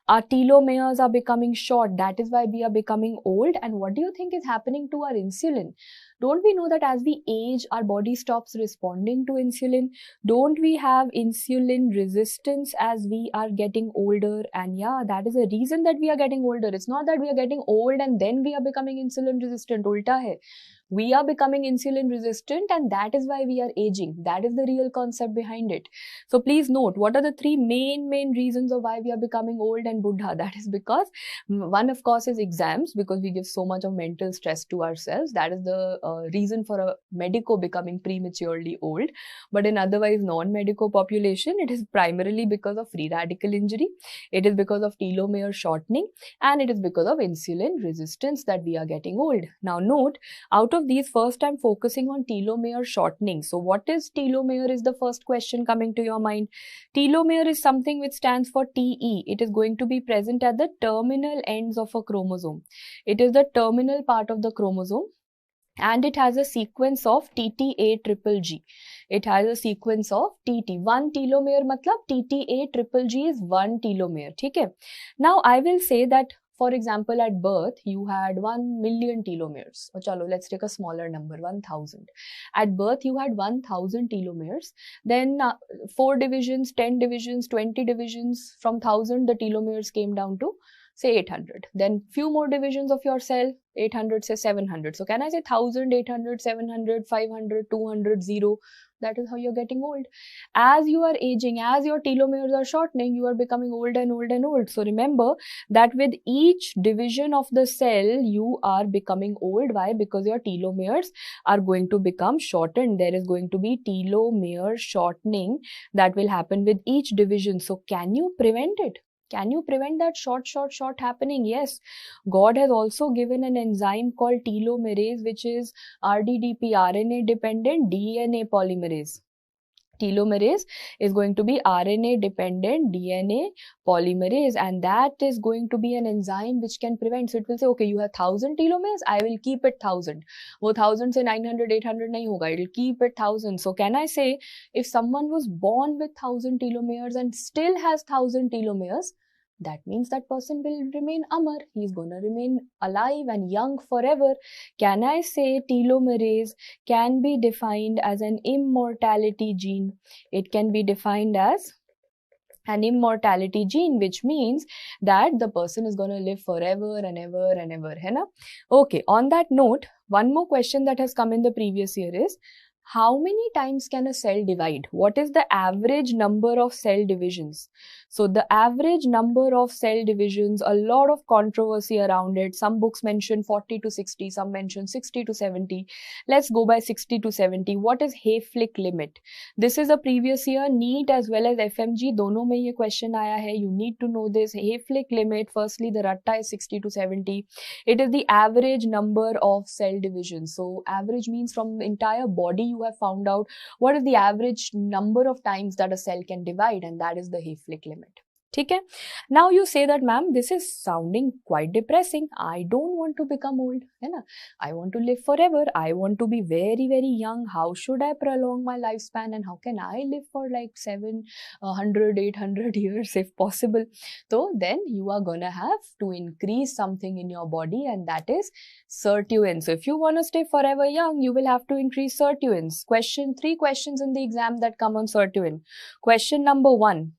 Our telomeres are becoming short. That is why we are becoming old. And what do you think is happening to our insulin? Don't we know that as we age, our body stops responding to insulin? Don't we have insulin resistance as we are getting older? And yeah, that is a reason that we are getting older. It's not that we are getting old and then we are becoming insulin resistant. Ulta hai. We are becoming insulin resistant, and that is why we are aging. That is the real concept behind it. So please note, what are the three main reasons of why we are becoming old and buddha? That is because one, of course, is exams, because we give so much of mental stress to ourselves. That is the reason for a medico becoming prematurely old. But in otherwise non-medico population, it is primarily because of free radical injury, it is because of telomere shortening, and it is because of insulin resistance that we are getting old. Now note, out of these, first I'm focusing on telomere shortening. So what is telomere is the first question coming to your mind. Telomere is something which stands for TE. It is going to be present at the terminal ends of a chromosome. It is the terminal part of the chromosome, and it has a sequence of TTA triple G. It has a sequence of TT. One telomere matlab TTA triple G is one telomere. Okay? Now I will say that, for example, at birth, you had 1 million telomeres. Or chalo, let's take a smaller number, 1000. At birth, you had 1000 telomeres. Then 4 divisions, 10 divisions, 20 divisions. From 1000, the telomeres came down to, say, 800. Then few more divisions of your cell, 800, say 700. So can I say 1000, 800, 700, 500, 200, 0? That is how you're getting old. As you are aging, as your telomeres are shortening, you are becoming old and old and old. So remember that with each division of the cell, you are becoming old. Why? Because your telomeres are going to become shortened. There is going to be telomere shortening that will happen with each division. So can you prevent it? Can you prevent that short happening? Yes. God has also given an enzyme called telomerase, which is RDDP, RNA dependent DNA polymerase. Telomerase is going to be RNA dependent DNA polymerase, and that is going to be an enzyme which can prevent. So it will say, okay, you have 1000 telomeres, I will keep it 1000. Wo 1000 se 900, 800 nahi hoga, it will keep it 1000. So can I say, if someone was born with 1000 telomeres and still has 1000 telomeres, that means that person will remain Amar. He's going to remain alive and young forever. Can I say telomerase can be defined as an immortality gene? It can be defined as an immortality gene, which means that the person is going to live forever and ever and ever. Hai na? Okay, on that note, one more question that has come in the previous year is, how many times can a cell divide? What is the average number of cell divisions? So the average number of cell divisions, a lot of controversy around it. Some books mention 40 to 60, some mention 60 to 70. Let's go by 60 to 70. What is Hayflick limit? This is a previous year NEET as well as FMG. दोनों में ये question आया है. You need to know this. Hayflick limit, firstly the ratta is 60 to 70. It is the average number of cell divisions. So average means from the entire body you have found out what is the average number of times that a cell can divide, and that is the Hayflick limit. Okay? Now you say that, ma'am, this is sounding quite depressing. I don't want to become old. I want to live forever. I want to be very, very young. How should I prolong my lifespan, and how can I live for like 700, 800 years if possible? So then you are gonna have to increase something in your body, and that is sirtuin. So if you want to stay forever young, you will have to increase sirtuins. Three questions in the exam that come on sirtuin. Question number 1.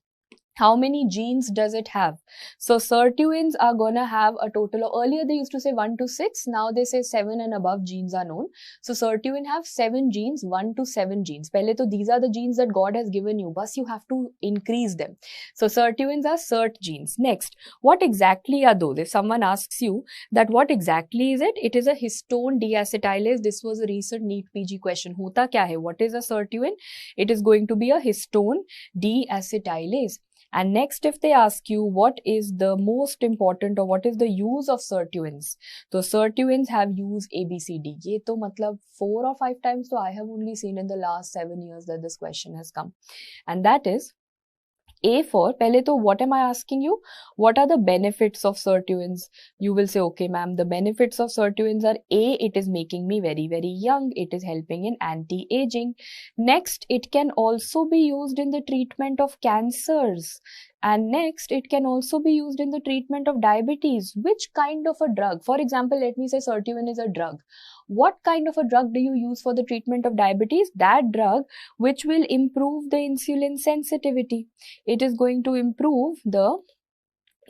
How many genes does it have? So sirtuins are gonna have a total of, earlier they used to say 1 to 6, now they say 7 and above genes are known. So sirtuin have 7 genes, 1 to 7 genes. Pehle to these are the genes that God has given you, but you have to increase them. So sirtuins are sirt genes. Next, what exactly are those? If someone asks you that what exactly is it? It is a histone deacetylase. This was a recent NEET PG question. Hota kya hai? What is a sirtuin? It is going to be a histone deacetylase. And next, if they ask you what is the most important or what is the use of sirtuins, so sirtuins have used ABCD. Ye to matlab 4 or 5 times, so I have only seen in the last 7 years that this question has come. And that is A for, pehle to what am I asking you? What are the benefits of sirtuins? You will say, okay ma'am, the benefits of sirtuins are A, it is making me very, very young. It is helping in anti-aging. Next, it can also be used in the treatment of cancers. And next, it can also be used in the treatment of diabetes. Which kind of a drug? For example, let me say sirtuin is a drug. What kind of a drug do you use for the treatment of diabetes? That drug which will improve the insulin sensitivity. It is going to improve the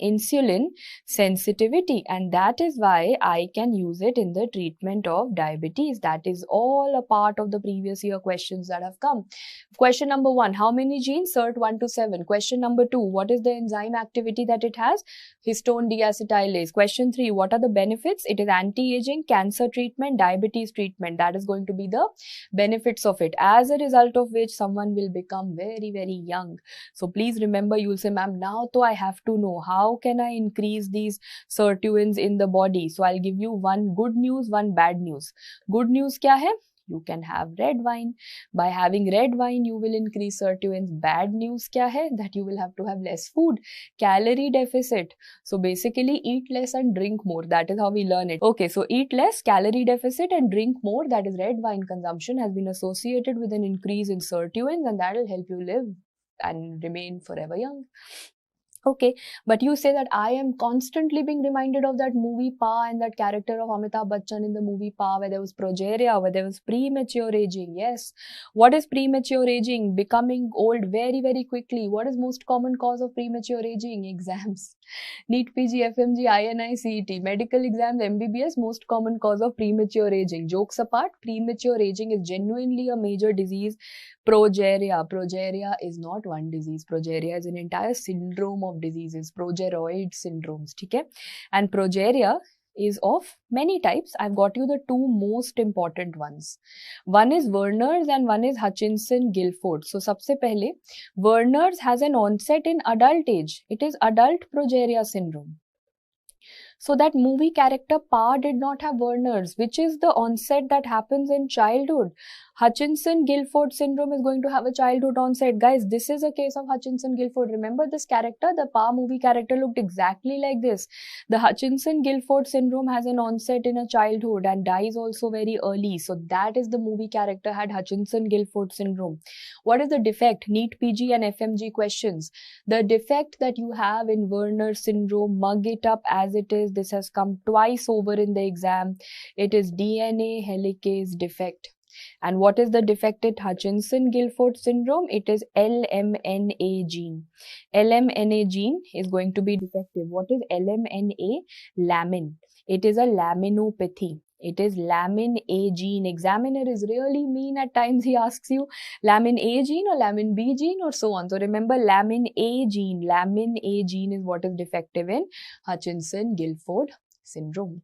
insulin sensitivity, and that is why I can use it in the treatment of diabetes. That is all a part of the previous year questions that have come. Question number 1, how many genes? Cert 1 to 7. Question number 2, what is the enzyme activity that it has? Histone deacetylase. Question 3, what are the benefits? It is anti-aging, cancer treatment, diabetes treatment. That is going to be the benefits of it, as a result of which someone will become very, very young. So please remember, you will say, ma'am, now to I have to know how can I increase these sirtuins in the body. So I'll give you one good news, one bad news. Good news kya hai? You can have red wine. By having red wine, you will increase sirtuins. Bad news kya hai? That you will have to have less food. Calorie deficit. So basically, eat less and drink more. That is how we learn it. Okay, so eat less, calorie deficit, and drink more. That is, red wine consumption has been associated with an increase in sirtuins, and that will help you live and remain forever young. Okay, but you say that I am constantly being reminded of that movie Pa and that character of Amitabh Bachchan in the movie Pa, where there was progeria, where there was premature aging. Yes. What is premature aging? Becoming old very, very quickly. What is most common cause of premature aging? Exams. NEET, PG, FMG, INI, CET. Medical exams, MBBS, most common cause of premature aging. Jokes apart, premature aging is genuinely a major disease. Progeria. Progeria is not one disease. Progeria is an entire syndrome of diseases, progeroid syndromes. Okay? And progeria is of many types. I've got you the two most important ones. One is Werner's and one is Hutchinson-Gilford. So, sabse pehle, Werner's has an onset in adult age. It is adult progeria syndrome. So that movie character Pa did not have Werner's, which is the onset that happens in childhood. Hutchinson-Gilford syndrome is going to have a childhood onset. Guys, this is a case of Hutchinson-Gilford. Remember this character? The Pa movie character looked exactly like this. The Hutchinson-Gilford syndrome has an onset in a childhood and dies also very early. So that is the movie character had Hutchinson-Gilford syndrome. What is the defect? NEET, PG and FMG questions. The defect that you have in Werner syndrome, mug it up as it is. This has come twice over in the exam. It is DNA helicase defect. And what is the defect in Hutchinson-Gilford syndrome? It is LMNA gene. LMNA gene is going to be defective. What is LMNA? Lamin. It is a laminopathy. It is lamin A gene. Examiner is really mean at times. He asks you lamin A gene or lamin B gene or so on. So remember, lamin A gene. Lamin A gene is what is defective in Hutchinson-Gilford syndrome.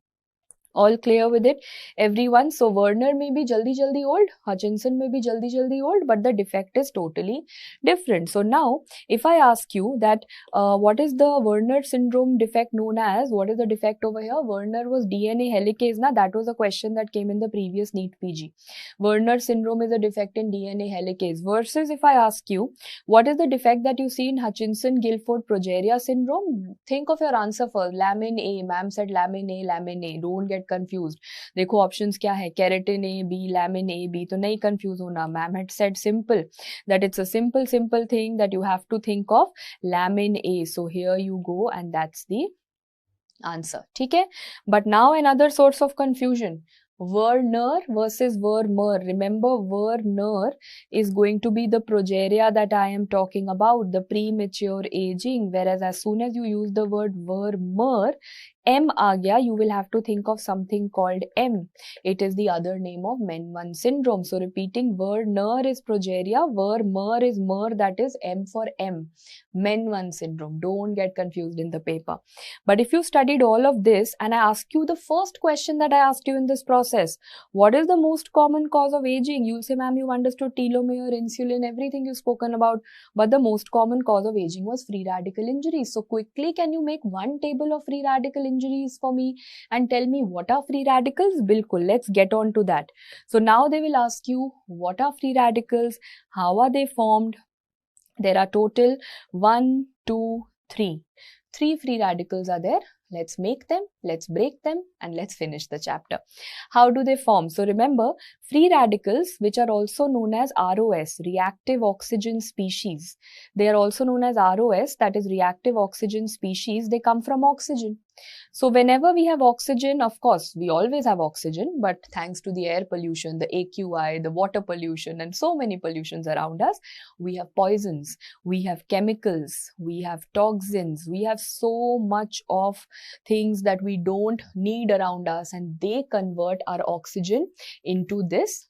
All clear with it, everyone? So Werner may be jaldi old, Hutchinson may be jaldi old, but the defect is totally different. So now, if I ask you that what is the Werner syndrome defect known as? What is the defect over here? Werner was DNA helicase, na? That was a question that came in the previous NEET PG. Werner syndrome is a defect in DNA helicase. Versus if I ask you, what is the defect that you see in Hutchinson-Gilford progeria syndrome? Think of your answer first. Lamin A. Ma'am said lamin A, lamin A. Don't get confused. देखो options क्या है? Keratin A, B, lamin A, B. तो नहीं confuse होना. Ma'am had said simple. That it's a simple thing that you have to think of. Lamin A. So here you go, and that's the answer. ठीक है? But now another source of confusion. Werner versus Vermeer. Remember, Werner is going to be the progeria that I am talking about, the premature aging. Whereas as soon as you use the word Vermeer, M aa gaya, you will have to think of something called M. It is the other name of Menon syndrome. So repeating, Werner is progeria, Vermeer is mer, that is M for M. Menon syndrome. Don't get confused in the paper. But if you studied all of this and I ask you the first question that I asked you in this process, what is the most common cause of aging? You'll say, ma'am, you understood telomere, insulin, everything you've spoken about, but the most common cause of aging was free radical injuries. So quickly, can you make one table of free radical injuries for me and tell me what are free radicals? Bilkul, let's get on to that. So now they will ask you, what are free radicals? How are they formed? There are total 1, 2, 3. 3 free radicals are there. Let's make them, let's break them, and let's finish the chapter. How do they form? So remember, free radicals, which are also known as ROS, reactive oxygen species. They are also known as ROS, that is reactive oxygen species. They come from oxygen. So whenever we have oxygen, of course, we always have oxygen, but thanks to the air pollution, the AQI, the water pollution, and so many pollutions around us, we have poisons, we have chemicals, we have toxins, we have so much of things that we don't need around us, and they convert our oxygen into this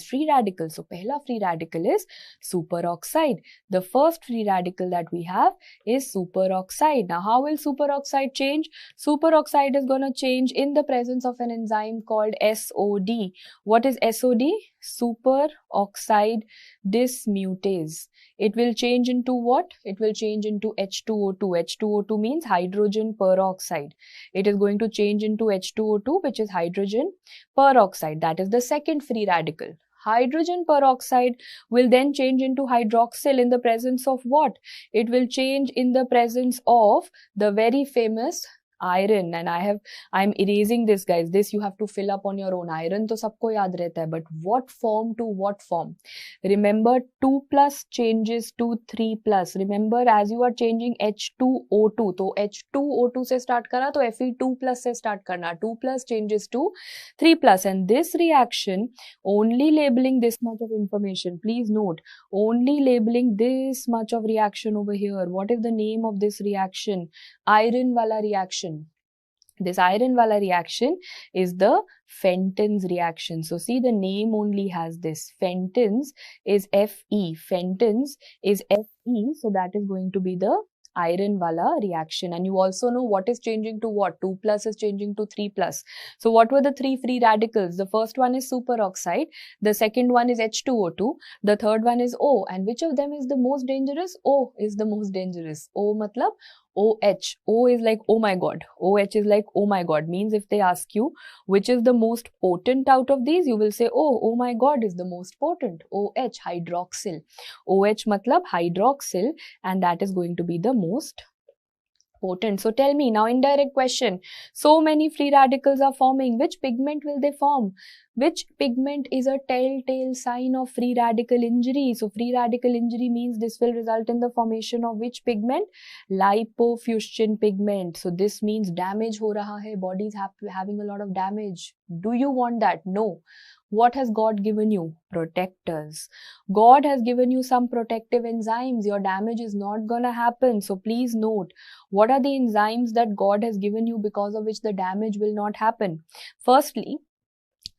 free radical. So pehla free radical is superoxide. The first free radical that we have is superoxide. Now how will superoxide change? Superoxide is going to change in the presence of an enzyme called SOD. What is SOD? Superoxide dismutase. It will change into what? It will change into H2O2. H2O2 means hydrogen peroxide. It is going to change into H2O2, which is hydrogen peroxide. That is the second free radical. Hydrogen peroxide will then change into hydroxyl in the presence of what? It will change in the presence of the very famous iron. And I'm erasing this, guys. This you have to fill up on your own. Iron to sabko yaad rehta hai, but what form to what form? Remember, 2 plus changes to 3 plus. Remember, as you are changing H2O2, तो H2O2 से start करा तो Fe2 plus से start करना. 2 plus changes to 3 plus, and this reaction, only labeling this much of information. Please note, only labeling this much of reaction over here. What is the name of this reaction? Iron wala reaction. This iron wala reaction is the Fenton's reaction. So see, the name only has this. Fenton's is Fe. Fenton's is Fe. So that is going to be the iron wala reaction. And you also know what is changing to what? 2 plus is changing to 3 plus. So what were the three free radicals? The first one is superoxide. The second one is H2O2. The third one is O. And which of them is the most dangerous? O is the most dangerous. O matlab OH. O is like, oh my god. OH is like, oh my god. Means if they ask you which is the most potent out of these, you will say, oh my god is the most potent. OH, hydroxyl. OH matlab hydroxyl, and that is going to be the most potent. So tell me now, indirect question. So many free radicals are forming. Which pigment will they form? Which pigment is a telltale sign of free radical injury? So free radical injury means this will result in the formation of which pigment? Lipofuscin pigment. So this means damage ho raha hai, body is having a lot of damage. Do you want that? No. What has God given you? Protectors. God has given you some protective enzymes. Your damage is not gonna happen. So please note, what are the enzymes that God has given you because of which the damage will not happen? Firstly,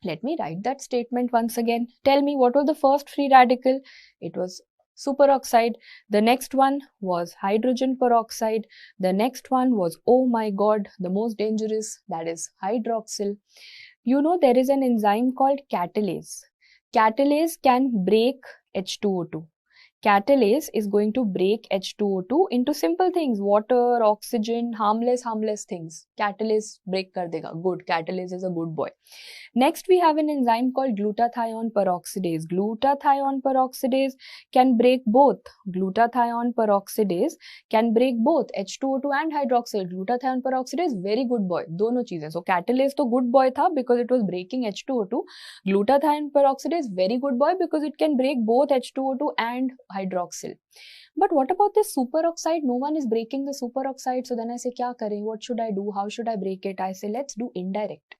let me write that statement once again. Tell me, what was the first free radical? It was superoxide. The next one was hydrogen peroxide. The next one was, oh my god, the most dangerous, that is hydroxyl. You know, there is an enzyme called catalase. Catalase can break H2O2. Catalase is going to break H2O2 into simple things, water, oxygen, harmless things. Catalase break kar dega. Good. Catalase is a good boy. Next, we have an enzyme called glutathione peroxidase. Glutathione peroxidase can break both. Glutathione peroxidase can break both H2O2 and hydroxyl. Glutathione peroxidase, very good boy. दोनों चीजें. So catalase तो good boy था because it was breaking H2O2. Glutathione peroxidase, very good boy because it can break both H2O2 and hydroxyl. But what about this superoxide? No one is breaking the superoxide. So then I say, kya kare? What should I do? How should I break it? I say, let's do indirect.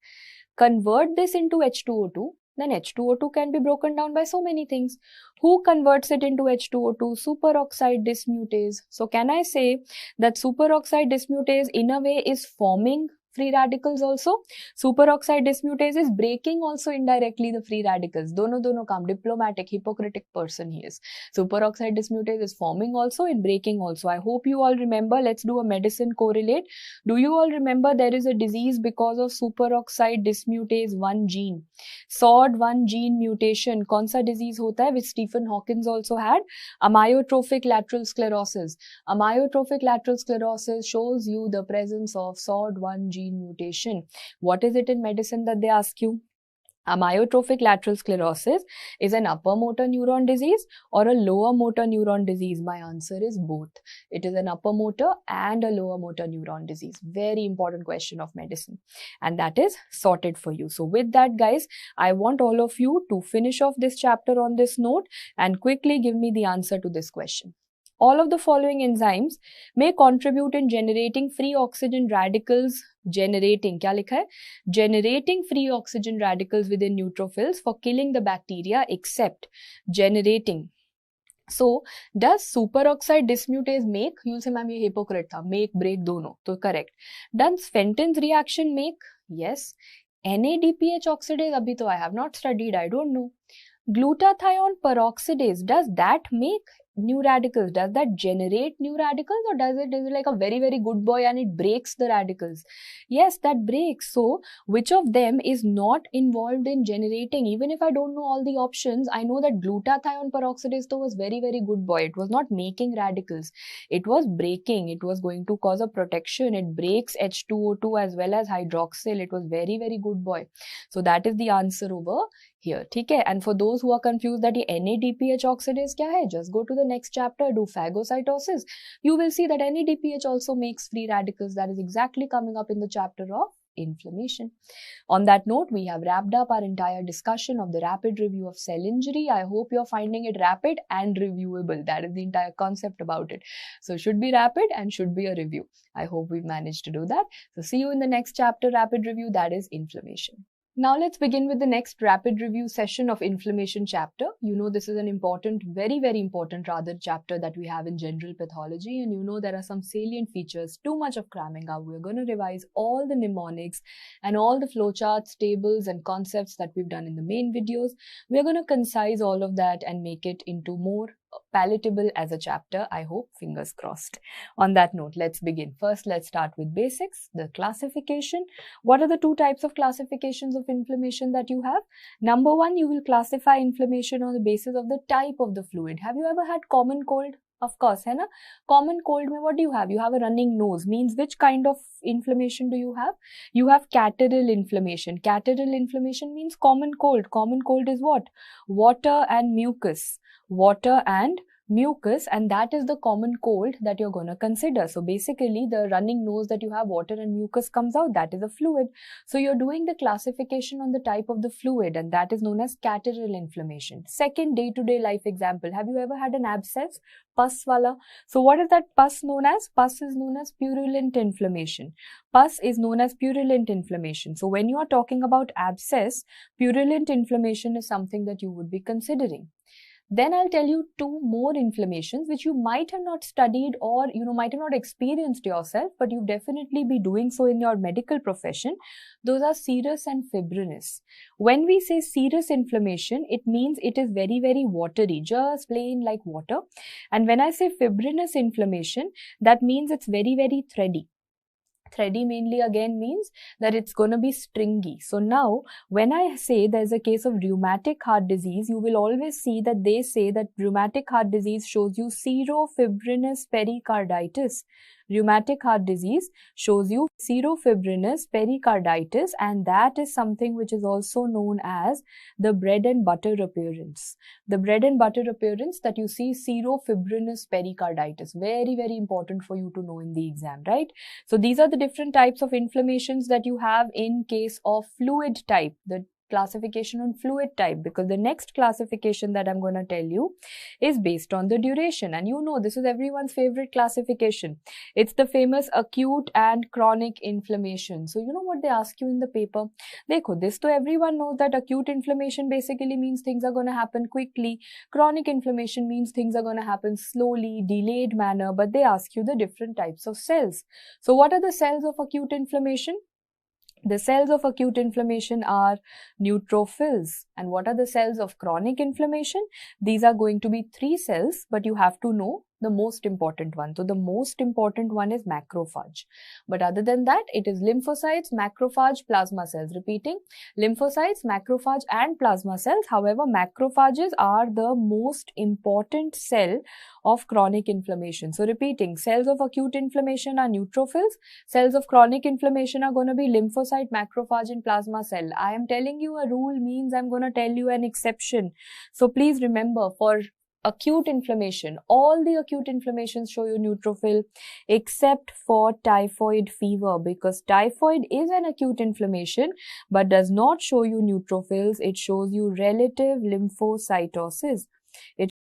Convert this into H2O2. Then H2O2 can be broken down by so many things. Who converts it into H2O2? Superoxide dismutase. So can I say that superoxide dismutase in a way is forming free radicals also? Superoxide dismutase is breaking also indirectly the free radicals. Dono kaam. Diplomatic, hypocritic person he is. Superoxide dismutase is forming also and breaking also. I hope you all remember. Let's do a medicine correlate. Do you all remember there is a disease because of superoxide dismutase 1 gene? SOD1 gene mutation. Kaun sa disease hota hai which Stephen Hawking also had? Amyotrophic lateral sclerosis. Amyotrophic lateral sclerosis shows you the presence of SOD1 gene mutation. What is it in medicine that they ask you? Amyotrophic lateral sclerosis is an upper motor neuron disease or a lower motor neuron disease? My answer is both. It is an upper motor and a lower motor neuron disease. Very important question of medicine. And that is sorted for you. So with that, guys, I want all of you to finish off this chapter on this note and quickly give me the answer to this question. All of the following enzymes may contribute in generating free oxygen radicals. Generating free oxygen radicals within neutrophils for killing the bacteria, except generating. So, does superoxide dismutase make? You'll say, ma'am, ये hypocrite था. Make, break, दोनों. तो correct. Does Fenton's reaction make? Yes. NADPH oxidase, abhi to I have not studied. I don't know. Glutathione peroxidase, does that make new radicals? Does that generate new radicals, or is it like a very, very good boy and it breaks the radicals? Yes, that breaks. So, which of them is not involved in generating? Even if I don't know all the options, I know that glutathione peroxidase though was very, very good boy. It was not making radicals. It was breaking. It was going to cause a protection. It breaks H2O2 as well as hydroxyl. It was very, very good boy. So, that is the answer over here. ठीक है? And for those who are confused that ये NADPH oxidase क्या है, just go to the next chapter, do phagocytosis. You will see that NADPH also makes free radicals. That is exactly coming up in the chapter of inflammation. On that note, we have wrapped up our entire discussion of the rapid review of cell injury. I hope you're finding it rapid and reviewable. That is the entire concept about it. So it should be rapid and should be a review. I hope we've managed to do that. So see you in the next chapter, rapid review, that is inflammation. Now let's begin with the next rapid review session of inflammation chapter. You know this is an important, very, very important rather chapter that we have in general pathology, and you know there are some salient features, too much of cramming up. We're going to revise all the mnemonics and all the flowcharts, tables and concepts that we've done in the main videos. We're going to concise all of that and make it into more palatable as a chapter, I hope, fingers crossed. On that note, let's begin. First, let's start with basics, the classification. What are the two types of classifications of inflammation that you have? Number one, you will classify inflammation on the basis of the type of the fluid. Have you ever had common cold? Of course, hai na? Common cold mein what do you have? You have a running nose, means which kind of inflammation do you have? You have catarrhal inflammation. Catarrhal inflammation means common cold. Common cold is what? Water and mucus. Water and mucus, and that is the common cold that you're going to consider. So basically the running nose that you have, water and mucus comes out, that is a fluid. So you're doing the classification on the type of the fluid, and that is known as catarrhal inflammation. Second, day-to-day life example. Have you ever had an abscess? Pus wala. So what is that pus known as? Pus is known as purulent inflammation. Pus is known as purulent inflammation. So when you are talking about abscess, purulent inflammation is something that you would be considering. Then I'll tell you two more inflammations which you might have not studied or might have not experienced yourself, but you definitely be doing so in your medical profession. Those are serous and fibrinous. When we say serous inflammation, it means it is very, very watery, just plain like water. And when I say fibrinous inflammation, that means it's very, very thready. Thready mainly again means that it's going to be stringy. So now when I say there's a case of rheumatic heart disease, you will always see that they say that rheumatic heart disease shows you serofibrinous pericarditis. Rheumatic heart disease shows you serofibrinous pericarditis, and that is something which is also known as the bread and butter appearance. The bread and butter appearance that you see, serofibrinous pericarditis. Very, very important for you to know in the exam, right? So these are the different types of inflammations that you have in case of fluid type. The classification on fluid type, because the next classification that I'm going to tell you is based on the duration, and you know this is everyone's favorite classification. It's the famous acute and chronic inflammation. So you know what they ask you in the paper? Dekho, this to everyone knows that acute inflammation basically means things are going to happen quickly. Chronic inflammation means things are going to happen slowly, delayed manner, but they ask you the different types of cells. So what are the cells of acute inflammation? The cells of acute inflammation are neutrophils. And what are the cells of chronic inflammation? These are going to be 3 cells, but you have to know the most important one. So the most important one is macrophage. But other than that, it is lymphocytes, macrophage, plasma cells. Repeating, lymphocytes, macrophage and plasma cells. However, macrophages are the most important cell of chronic inflammation. So repeating, cells of acute inflammation are neutrophils. Cells of chronic inflammation are going to be lymphocyte, macrophage and plasma cell. I am telling you a rule means I'm going to tell you an exception. So please remember, for acute inflammation, all the acute inflammations show you neutrophil except for typhoid fever, because typhoid is an acute inflammation but does not show you neutrophils. It shows you relative lymphocytosis. It